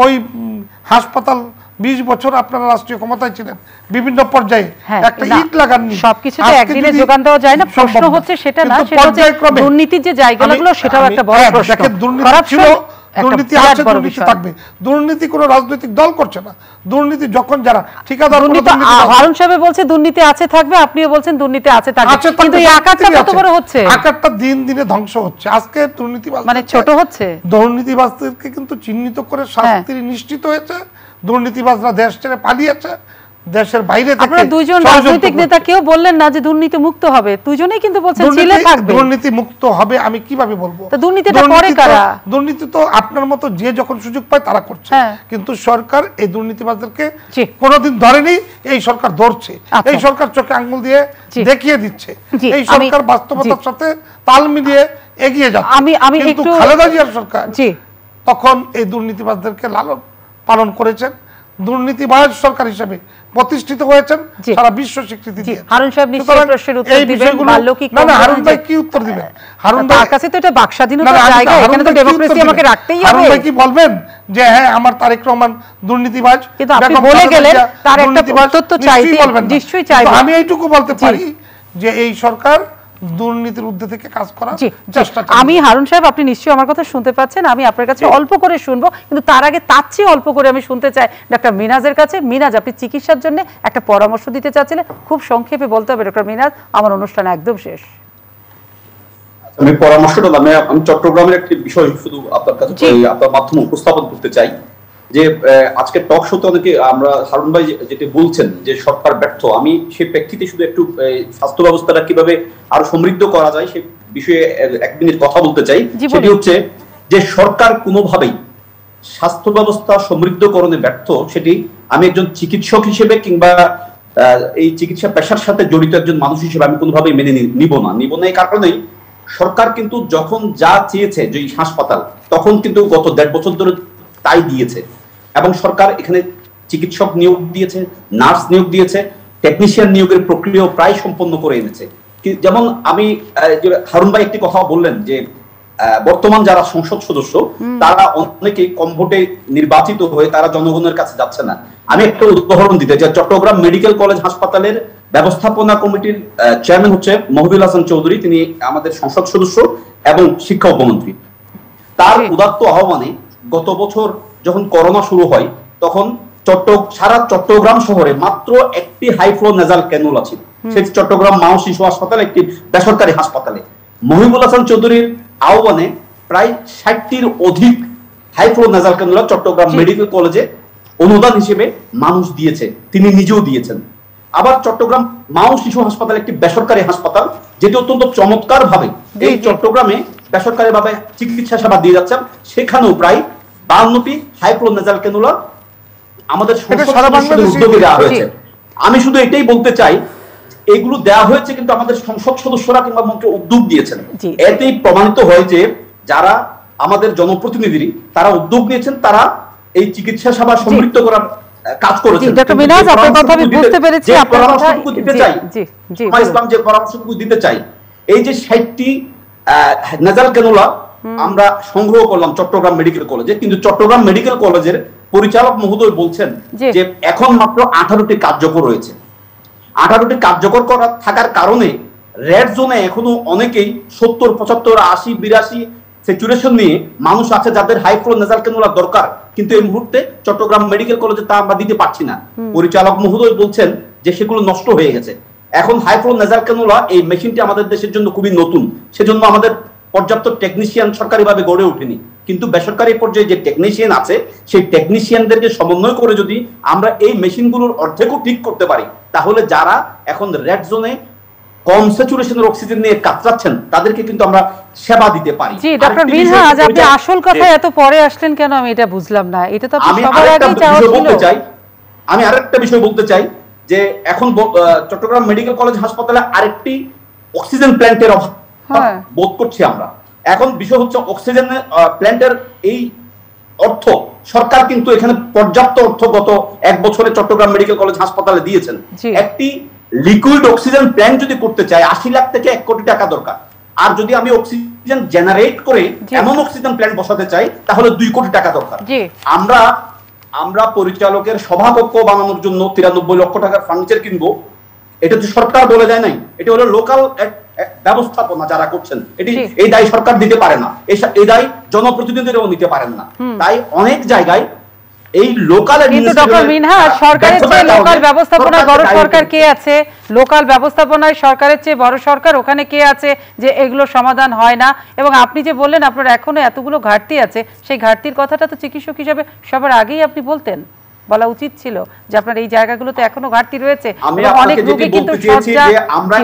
Speaker 3: ওই হাসপাতাল 20 বছর আপনারা রাষ্ট্রীয় ক্ষমতায় ছিলেন, বিভিন্ন পর্যায়ে একটা ইট লাগাননি,
Speaker 1: সবকিছু তো একদিনে যোগান দেওয়া যায় না। প্রশ্ন হচ্ছে সেটা না, সেটা হচ্ছে দুর্নীতির যে জায়গাগুলো, সেটাও একটা বড় প্রশ্ন।
Speaker 3: দুর্নীতি ছিল, দুর্নীতি আছে, দুর্নীতি থাকবে। দুর্নীতি কোনো রাজনৈতিক দল করছে না। দুর্নীতি যখন যারা ঠিকাদার,
Speaker 1: হারুন সাহেব বলছে দুর্নীতি আছে থাকবে, আপনিও বলছেন দুর্নীতি আছে থাকবে, কিন্তু এই আকারটা কত বড় হচ্ছে?
Speaker 3: আকারটা দিন দিনে ধ্বংস হচ্ছে। আজকে দুর্নীতিবাজ
Speaker 1: মানে ছোট হচ্ছে।
Speaker 3: দুর্নীতিবাজদেরকে কিন্তু চিহ্নিত করে শাস্তি নিশ্চিত হয়েছে। দুর্নীতিবাজরা দেশ ছেড়ে পালিয়েছে, দেশের বাইরে থেকে।
Speaker 1: আপনারা দুইজন রাজনৈতিক নেতা কেউ বললেন না যে দুর্নীতি মুক্ত হবে, দুইজনেই কিন্তু বলছেন ছেলে থাকবে।
Speaker 3: দুর্নীতি মুক্ত হবে আমি কিভাবে বলবো?
Speaker 1: তো দুর্নীতিটা করে কারা?
Speaker 3: দুর্নীতি তো আপনার মতো যে যখন সুযোগ পায় তারা করছে, কিন্তু সরকার এই দুর্নীতিবাজদেরকে কোনোদিন ধরেনি। এই সরকার ধরছে, এই সরকার চোখে আঙ্গুল দিয়ে দেখিয়ে দিচ্ছে, এই সরকার বাস্তবতার সাথে তাল মিলিয়ে এগিয়ে যাচ্ছে। কিন্তু খালেদা জিয়ার সরকার তখন এই দুর্নীতিবাজদেরকে লালন পালন করেছেন, দুর্নীতিবাজ সরকার হিসেবে প্রতিষ্ঠিত হয়েছেন, সারা বিশ্ব স্বীকৃতি দিয়েছে।
Speaker 1: হারুন সাহেব নিশ্চয়ই প্রশ্নের উত্তর দিবেন।
Speaker 3: না, হারুন ভাই কি উত্তর দিবেন? হারুন ভাই
Speaker 1: কাছে তো এটা বাকস্বাধীনতার জায়গা, এখানে তো ডেমোক্রেসি আমাকে রাখতেই হবে।
Speaker 3: হারুন ভাই কি বলবেন যে হ্যাঁ আমার তারেক রহমান দুর্নীতিবাজ?
Speaker 1: কিন্তু আপনি বলে গেলেন তার একটা তথ্য চাইতে নিশ্চয়ই চাইবো।
Speaker 3: আমি এইটুকু বলতে পারি যে এই সরকার দুর্নীতির ঊর্ধ্বে থেকে কাজ করার চেষ্টা।
Speaker 1: আমি হারুন সাহেব, আপনি নিশ্চয়ই আমার কথা শুনতে পাচ্ছেন, আমি আপনার কাছে অল্প করে শুনবো, কিন্তু তার আগে তার চেয়ে অল্প করে আমি শুনতে চাই ডক্টর মিনাজের কাছে। মিনাজ, আপনি চিকিৎসার জন্য একটা পরামর্শ দিতে চাচ্ছিলেন, খুব সংক্ষেপে বলতে হবে ডক্টর মিনাজ, আমার অনুষ্ঠান একদম শেষ।
Speaker 4: আমি পরামর্শটা আমি চট্টগ্রামের একটি বিষয় শুধু আপনার কাছে আপনার মাধ্যমে উপস্থাপন করতে চাই যে আজকে টক শোতে অনেকে আমরা হারুন ভাই যেটা বলছেন যে সরকার ব্যর্থ, আমি সেই প্রেক্ষিতে শুধু একটু স্বাস্থ্য ব্যবস্থাটা কিভাবে আরো সমৃদ্ধ করা যায় সেই বিষয়ে 1 মিনিট কথা বলতে চাই। সেটি হচ্ছে যে সরকার কোনোভাবেই স্বাস্থ্য ব্যবস্থা সমৃদ্ধকরণে ব্যর্থ, সেটি আমি একজন চিকিৎসক হিসেবে কিংবা এই চিকিৎসা পেশার সাথে জড়িত একজন মানুষ হিসেবে আমি কোনোভাবেই মেনে নিব না। এই কারণেই সরকার কিন্তু যখন যা চেয়েছে যে হাসপাতাল, তখন কিন্তু গত 1.5 বছর ধরে তাই দিয়েছে, এবং সরকার এখানে চিকিৎসক নিয়োগ দিয়েছে, নার্স নিয়োগ দিয়েছে, টেকনিশিয়ান নিয়োগের প্রক্রিয়া প্রায় সম্পন্ন করে এনেছে। যেমন আমি হারুন ভাই একটি কথা বললেন যে বর্তমান যারা সংসদ সদস্য তারা অনেকে কম ভোটে নির্বাচিত হয়ে তারা জনগণের কাছে যাচ্ছে না। আমি একটা উদাহরণ দিতে চাই, চট্টগ্রাম মেডিকেল কলেজ হাসপাতালের ব্যবস্থাপনা কমিটির চেয়ারম্যান হচ্ছে মহিবুল হাসান চৌধুরী, তিনি আমাদের সংসদ সদস্য এবং শিক্ষা উপমন্ত্রী। তার উদাত্ত আহ্বানে গত বছর যখন করোনা শুরু হয় তখন সারা চট্টগ্রাম শহরে মাত্র একটি হাইফ্লো নেজাল ক্যানুলা ছিল, সেটি চট্টগ্রাম মা ও শিশু হাসপাতাল, একটি বেসরকারি হাসপাতালে। মহিবুল হাসান চৌধুরীর আহ্বানে প্রায় 60টির অধিক high flow nasal cannula Chittagong medical কলেজে অনুদান হিসেবে মানুষ দিয়েছে, তিনি নিজেও দিয়েছেন। আবার চট্টগ্রাম মা ও শিশু হাসপাতাল একটি বেসরকারি হাসপাতাল, যেটি অত্যন্ত চমৎকার ভাবে এই চট্টগ্রামে বেসরকারি ভাবে চিকিৎসা সেবা দিয়ে যাচ্ছেন, সেখানেও প্রায় 52টি হাইফ্লো নেজাল ক্যানুলা আমাদের উদ্যোগে দেওয়া হয়েছে। আমি শুধু এটাই বলতে চাই, এগুলো দেওয়া হয়েছে কিন্তু আমাদের সংসদ সদস্যরা কিংবা মন্ত্রী উদ্যোগ দিয়েছেন। এতেই প্রমাণিত হয় যে যারা আমাদের জনপ্রতিনিধি তারা উদ্যোগ নিয়েছেন, তারা এই চিকিৎসা সেবা সমৃদ্ধ করার কাজ করেছেন।
Speaker 1: ডক্টর মিনহাজ, আপনার কথা আমি বুঝতে পেরেছি। আপনার
Speaker 4: পরামর্শটুকু দিতে চাই, ইসলাম যে পরামর্শটুকু দিতে চাই, এই যে 60টি নেজাল ক্যানুলা আমরা সংগ্রহ করলাম চট্টগ্রাম মেডিকেল কলেজে, কিন্তু চট্টগ্রাম মেডিকেল কলেজের পরিচালক মহোদয় বলছেন যে এখন মাত্র 18টি কার্যকর রয়েছে। 18টি কার্যকর করা থাকার কারণে রেড জোনে এখনো অনেকেই 70, 75, 80, 82 স্যাচুরেশন নিয়ে মানুষ আছে যাদের হাই ফ্লো নেজাল ক্যানুলা দরকার, কিন্তু এই মুহূর্তে চট্টগ্রাম মেডিকেল কলেজে তা আমরা দিতে পারছি না। পরিচালক মহোদয় বলছেন যে সেগুলো নষ্ট হয়ে গেছে। এখন হাই ফ্লো নেজাল ক্যানুলা এই মেশিনটি আমাদের দেশের জন্য খুবই নতুন, সেজন্য আমাদের পর্যাপ্ত টেকনিশিয়ান সরকারিভাবে গড়ে ওঠেনি, কিন্তু বেসরকারি পর্যায়ে যে টেকনিশিয়ান আছে সেই টেকনিশিয়ানদেরকে সমন্বয় করে যদি আমরা এই মেশিনগুলোর অর্ধেকও ঠিক করতে পারি, তাহলে যারা এখন রেড জোনে কম স্যাচুরেশনের অক্সিজেন নিয়ে কাতরাচ্ছেন তাদেরকে কিন্তু আমরা সেবা দিতে পারি।
Speaker 1: জি ডক্টর মিনহাজ, আপনি আসল কথা এত পরে আসলেন কেন আমি এটা বুঝলাম না। এটা তো আপনি সবার আগেই চাওয়া ছিল।
Speaker 4: আমি আরেকটা বিষয় বলতে চাই যে এখন চট্টগ্রাম মেডিকেল কলেজ হাসপাতালে আরেকটি অক্সিজেন প্ল্যান্টের অভাব বোধ করছি আমরা। এখন বিষয় হচ্ছে অক্সিজেন প্ল্যান্টের এই অর্থ সরকার কিন্তু এখানে পর্যাপ্ত অর্থ গত 1 বছরে চট্টগ্রাম মেডিকেল কলেজ হাসপাতালে দিয়েছেন। একটি লিকুইড অক্সিজেন প্ল্যান্ট যদি করতে চাই 80 লাখ থেকে 1 কোটি টাকা দরকার, আর যদি আমি অক্সিজেন জেনারেট করে এমন অক্সিজেন প্ল্যান্ট বসাতে চাই তাহলে 2 কোটি টাকা দরকার। আমরা পরিচালকের সভাকক্ষ বানানোর জন্য 93 লক্ষ টাকার ফার্নিচার কিনবো, এটা তো সরকার বলে দেয় নাই, এটা হলো লোকাল ব্যবস্থাপনা যারা করছেন, এটি এই দায় সরকার দিতে পারে না, এই দায় জনপ্রতিনিধিরাও নিতে পারেন না। তাই অনেক জায়গায় এই লোকাল
Speaker 1: ডক্টর মিনহাজ, সরকারের চেয়ে লোকাল ব্যবস্থাপনায় বড় সরকার কে আছে? লোকাল ব্যবস্থাপনায় সরকারের চেয়ে বড় সরকার ওখানে কে আছে যে এগুলো সমাধান হয় না? এবং আপনি যে বললেন আপনার এখনো এতগুলো ঘাটতি আছে, সেই ঘাটতির কথাটা তো চিকিৎসক হিসেবে সবার আগেই আপনি বলতেন, বলা উচিত ছিল যে আপনার এই জায়গাগুলোতে এখনো ঘাটতি রয়েছে।
Speaker 4: অনেক রোগী কিন্তু আমরা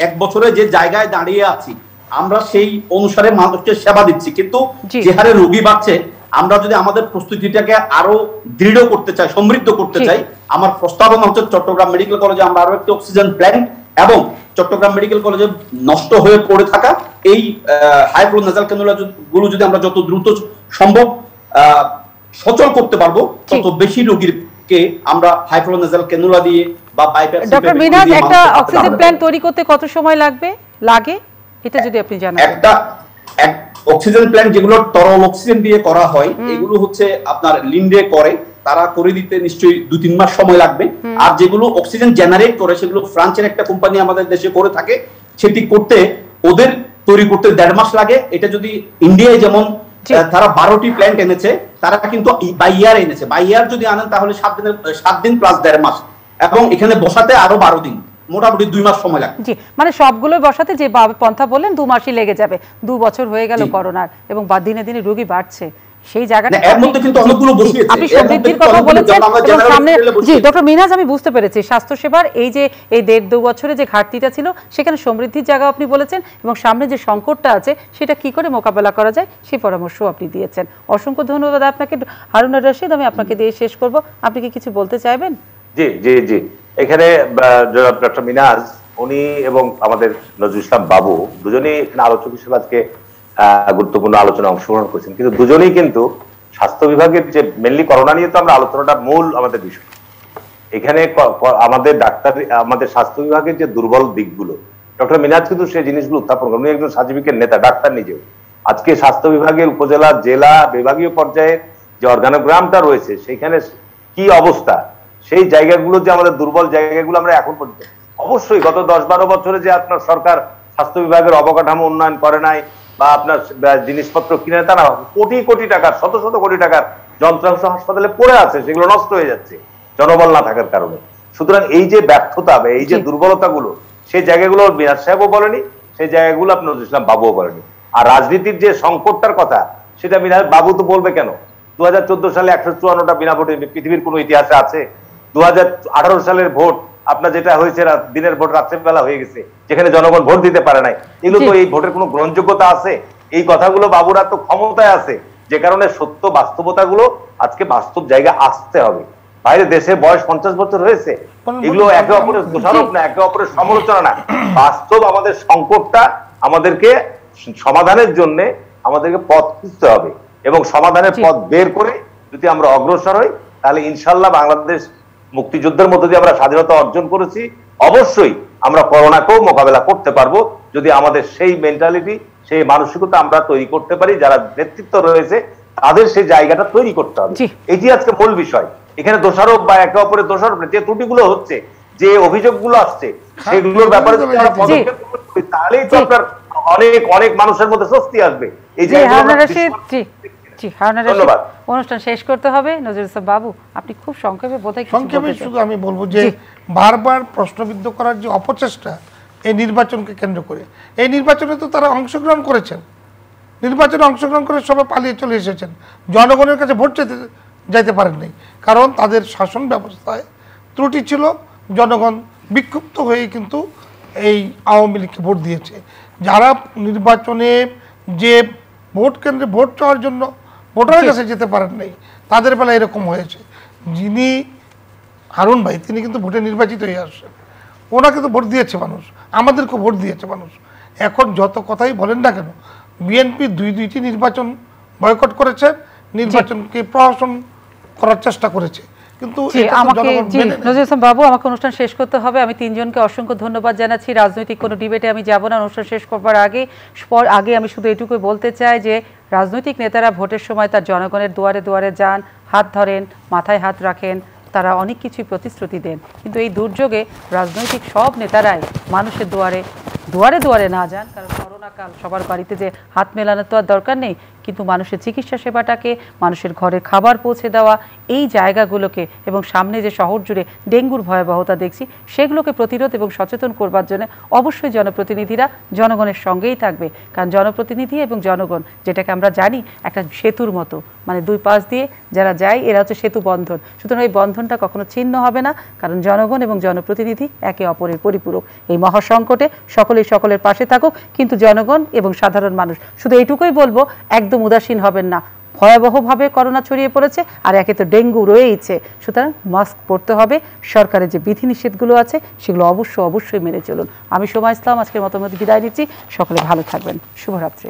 Speaker 4: এক বছরে যে জায়গায় দাঁড়িয়ে আছি আমরা সেই অনুসারে মানুষকে সেবা দিচ্ছি, কিন্তু যে হারে রোগী বাড়ছে আমরা যদি আমাদের প্রস্তুতিটাকে আরো দৃঢ় করতে চাই, সমৃদ্ধ করতে চাই, আমার প্রস্তাবনা হচ্ছে চট্টগ্রাম মেডিকেল কলেজে আমরা আরো একটি অক্সিজেন প্ল্যান্ট এবং চট্টগ্রাম মেডিকেল কলেজে নষ্ট হয়ে পড়ে থাকা এই হাই ফ্লো নেজাল ক্যানুলা গুলো যদি আমরা যত দ্রুত সম্ভব সচল করতে পারবো, তত বেশি রোগীকে আমরা হাই ফ্লো নেজাল ক্যানুলা দিয়ে বা বাইপাস।
Speaker 1: ডক্টর মিনহাজ, একটা অক্সিজেন প্ল্যান্ট তৈরি করতে কত সময় লাগে এটা যদি আপনি জানান।
Speaker 4: একটা অক্সিজেন প্ল্যান্ট যেগুলো তরল অক্সিজেন দিয়ে করা হয় এগুলো হচ্ছে আপনার লিন্ডে করে, তারা করে দিতে নিশ্চয়ই 2-3 মাস সময় লাগবে। আর যেগুলো অক্সিজেন জেনারেট করে সেগুলো ফ্রান্সের একটা কোম্পানি আমাদের দেশে করে থাকে, সেটি করতে ওদের তৈরি করতে 1.5 মাস লাগে। এটা যদি ইন্ডিয়ায় যেমন তারা 12টি প্ল্যান্ট এনেছে, তারা কিন্তু বাই ইয়ার এনেছে, বাই ইয়ার যদি আনেন তাহলে 7 দিন প্লাস 1.5 মাস, এবং এখানে বসাতে আরো 12 দিন, মোটামুটি 2 মাস সময় লাগে।
Speaker 1: জি, মানে সবগুলো বসাতে যে পন্থা বললেন 2 মাসই লেগে যাবে। 2 বছর হয়ে গেল করোনার এবং দিনে দিনে রোগী বাড়ছে, সেই জায়গাটা
Speaker 4: এর মধ্যে কিন্তু অনেকগুলো বসিয়েছে।
Speaker 1: আপনি সমৃদ্ধির কথা বলেছেন এবং সামনে জি ডক্টর মিনহাজ, আমি বুঝতে পেরেছি স্বাস্থ্যসেবার এই যে এই 1.5-2 বছরে যে ঘাটতিটা ছিল সেখানে সমৃদ্ধির জায়গা আপনি বলেছেন, এবং সামনে যে সংকটটা আছে সেটা কি করে মোকাবেলা করা যায় সেই পরামর্শ আপনি দিয়েছেন। অসংখ্য ধন্যবাদ আপনাকে হারুন আর রশিদ। আমি আপনাকে দিয়ে শেষ করব, আপনি কি কিছু বলতে চাইবেন?
Speaker 5: জি জি জি, এখানে ডক্টর মিনহাজ উনি এবং আমাদের নজরুল ইসলাম বাবু দুজনেই আলোচক হিসেবে আজকে গুরুত্বপূর্ণ আলোচনা অংশগ্রহণ করেছেন, কিন্তু দুজনেই কিন্তু স্বাস্থ্য বিভাগের যে মেনলি করোনা নিয়ে তো আমরা আলোচনাটা মূল আমাদের বিষয়। এখানে আমাদের আমাদের স্বাস্থ্য বিভাগের যে দুর্বল দিকগুলো ডক্টর মিনহাজ কিন্তু সেই জিনিসগুলো উত্থাপন করেন। উনি একজন সার্টিফিকেট নেতা, ডাক্তার নিজেও। আজকে স্বাস্থ্য বিভাগের উপজেলা, জেলা, বিভাগীয় পর্যায়ে যে অর্গানোগ্রামটা রয়েছে সেখানে কি অবস্থা, সেই জায়গাগুলো যে আমাদের দুর্বল জায়গাগুলো আমরা এখন পর্যন্ত, অবশ্যই গত 10-12 বছরে যে আপনার সরকার স্বাস্থ্য বিভাগের অবকাঠামো উন্নয়ন করে নাই বা আপনার জিনিসপত্র কিনে তা না, কোটি কোটি টাকার, শত শত কোটি টাকার যন্ত্রাংশ হাসপাতালে পড়ে আছে, সেগুলো নষ্ট হয়ে যাচ্ছে জনবল না থাকার কারণে। সুতরাং এই যে ব্যর্থতা বা এই যে দুর্বলতাগুলো, সেই জায়গাগুলো মিনহাজ সাহেবও বলেনি, সেই জায়গাগুলো আপনি নজরুল ইসলাম বাবুও বলেনি। আর রাজনীতির যে সংকটটার কথা সেটা মিনহাজ বাবু তো বলবে কেন? 2014 সালে 154টা বিনা ভোটে পৃথিবীর কোন ইতিহাসে আছে? 2018 সালের ভোট আপনার যেটা হয়েছে দিনের ভোট রাত্রের বেলা হয়ে গেছে, যেখানে জনগণ ভোট দিতে পারে নাই, এগুলো তো এই ভোটের কোনো গ্রহণযোগ্যতা আছে? এই কথাগুলো বাবুরা তো ক্ষমতায় আছে, যে কারণে সত্য বাস্তবতাগুলো আজকে বাস্তব জায়গা আসতে হবে। বাইরে দেশে বয়স 50 বছর হয়েছে, এগুলো একে অপরের দোষারোপ না, একে অপরের সমালোচনা না, বাস্তব আমাদের সংকটটা আমাদেরকে সমাধানের জন্য আমাদেরকে পথ খুঁজতে হবে এবং সমাধানের পথ বের করে যদি আমরা অগ্রসর হই তাহলে ইনশাল্লাহ বাংলাদেশ মুক্তিযুদ্ধের মধ্যে দিয়ে আমরা স্বাধীনতা অর্জন করেছি, অবশ্যই আমরা করোনাকেও মোকাবেলা করতে পারবো যদি আমাদের সেই মেন্টালিটি, সেই মানসিকতা আমরা তৈরি করতে পারি। যারা নেতৃত্ব রয়েছে তাদের সেই জায়গাটা তৈরি করতে হবে, এটি আজকে মূল বিষয়। এখানে দোষারোপ বা একে অপরের দোষারোপ, যে ত্রুটিগুলো হচ্ছে, যে অভিযোগগুলো আসছে, সেগুলোর ব্যাপারে যদি আমরা পদক্ষেপ করি তাহলেই তো আপনার অনেক অনেক মানুষের মধ্যে স্বস্তি আসবে। এই যে
Speaker 1: ধন্যবাদ। অনুষ্ঠান শেষ করতে হবে। নজরুল ইসলাম বাবু, আপনি খুব সংক্ষেপে
Speaker 3: সংক্ষেপে শুধু আমি বলবো যে বারবার প্রশ্নবিদ্ধ করার যে অপচেষ্টা এই নির্বাচনকে কেন্দ্র করে, এই নির্বাচনে তো তারা অংশগ্রহণ করেছেন, নির্বাচনে অংশগ্রহণ করে সবাই পালিয়ে চলে এসেছেন, জনগণের কাছে ভোট যাইতে পারেন নাই, কারণ তাদের শাসন ব্যবস্থায় ত্রুটি ছিল। জনগণ বিক্ষুব্ধ হয়ে কিন্তু এই আওয়ামী লীগকে ভোট দিয়েছে। যারা নির্বাচনে যে ভোট কেন্দ্রে ভোট চাওয়ার জন্য ভোটারের কাছে যেতে পারেন নাই, তাদের বেলা এরকম হয়েছে। যিনি হারুন ভাই, তিনি কিন্তু ভোটে নির্বাচিত হয়ে আসছেন, ওনাকে তো ভোট দিয়েছে মানুষ, আমাদেরকেও ভোট দিয়েছে মানুষ। এখন যত কথাই বলেন না কেন, বিএনপি দুইটি নির্বাচন বয়কট করেছে, নির্বাচনকে প্রহসন করার চেষ্টা করেছে, কিন্তু
Speaker 1: বাবু আমাকে অনুষ্ঠান শেষ করতে হবে। আমি তিনজনকে অসংখ্য ধন্যবাদ জানাচ্ছি। রাজনৈতিক কোনো ডিবেটে আমি যাব না অনুষ্ঠান শেষ করবার আগে আমি শুধু এটুকুই বলতে চাই যে রাজনৈতিক নেতারা ভোটের সময় তার জনগণের দুয়ারে দুয়ারে যান, হাত ধরেন, মাথায় হাত রাখেন, তারা অনেক কিছুই প্রতিশ্রুতি দেন, কিন্তু এই দুর্যোগে রাজনৈতিক সব নেতারাই মানুষের দুয়ারে দুয়ারে দুয়ারে না যান, কারণ করোনাকাল, সবার বাড়িতে যে হাত মেলানোর তো আর দরকার নেই, কিন্তু মানুষের চিকিৎসা সেবাটাকে, মানুষের ঘরে খাবার পৌঁছে দেওয়া, এই জায়গাগুলোকে এবং সামনে যে শহর জুড়ে ডেঙ্গুর ভয়াবহতা দেখছি সেগুলোকে প্রতিরোধ এবং সচেতন করবার জন্য অবশ্যই জনপ্রতিনিধিরা জনগণের সঙ্গেই থাকবে। কারণ জনপ্রতিনিধি এবং জনগণ, যেটাকে আমরা জানি একটা সেতুর মতো, মানে দুই পাশ দিয়ে যারা যায় এরা হচ্ছে সেতু বন্ধন, সুতরাং এই বন্ধনটা কখনো ছিন্ন হবে না, কারণ জনগণ এবং জনপ্রতিনিধি একে অপরের পরিপূরক। এই মহাসংকটে সকলেই সকলের পাশে থাকুক, কিন্তু জনগণ এবং সাধারণ মানুষ শুধু এইটুকুই বলবো, একদম উদাসীন হবেন না। ভয়াবহভাবে করোনা ছড়িয়ে পড়েছে, আর একে তো ডেঙ্গু রয়েইছে, সুতরাং মাস্ক পরতে হবে, সরকারের যে বিধিনিষেধগুলো আছে সেগুলো অবশ্যই মেনে চলুন। আমি সোমা ইসলাম আজকের মতো বিদায় নিচ্ছি, সকলে ভালো থাকবেন, শুভরাত্রি।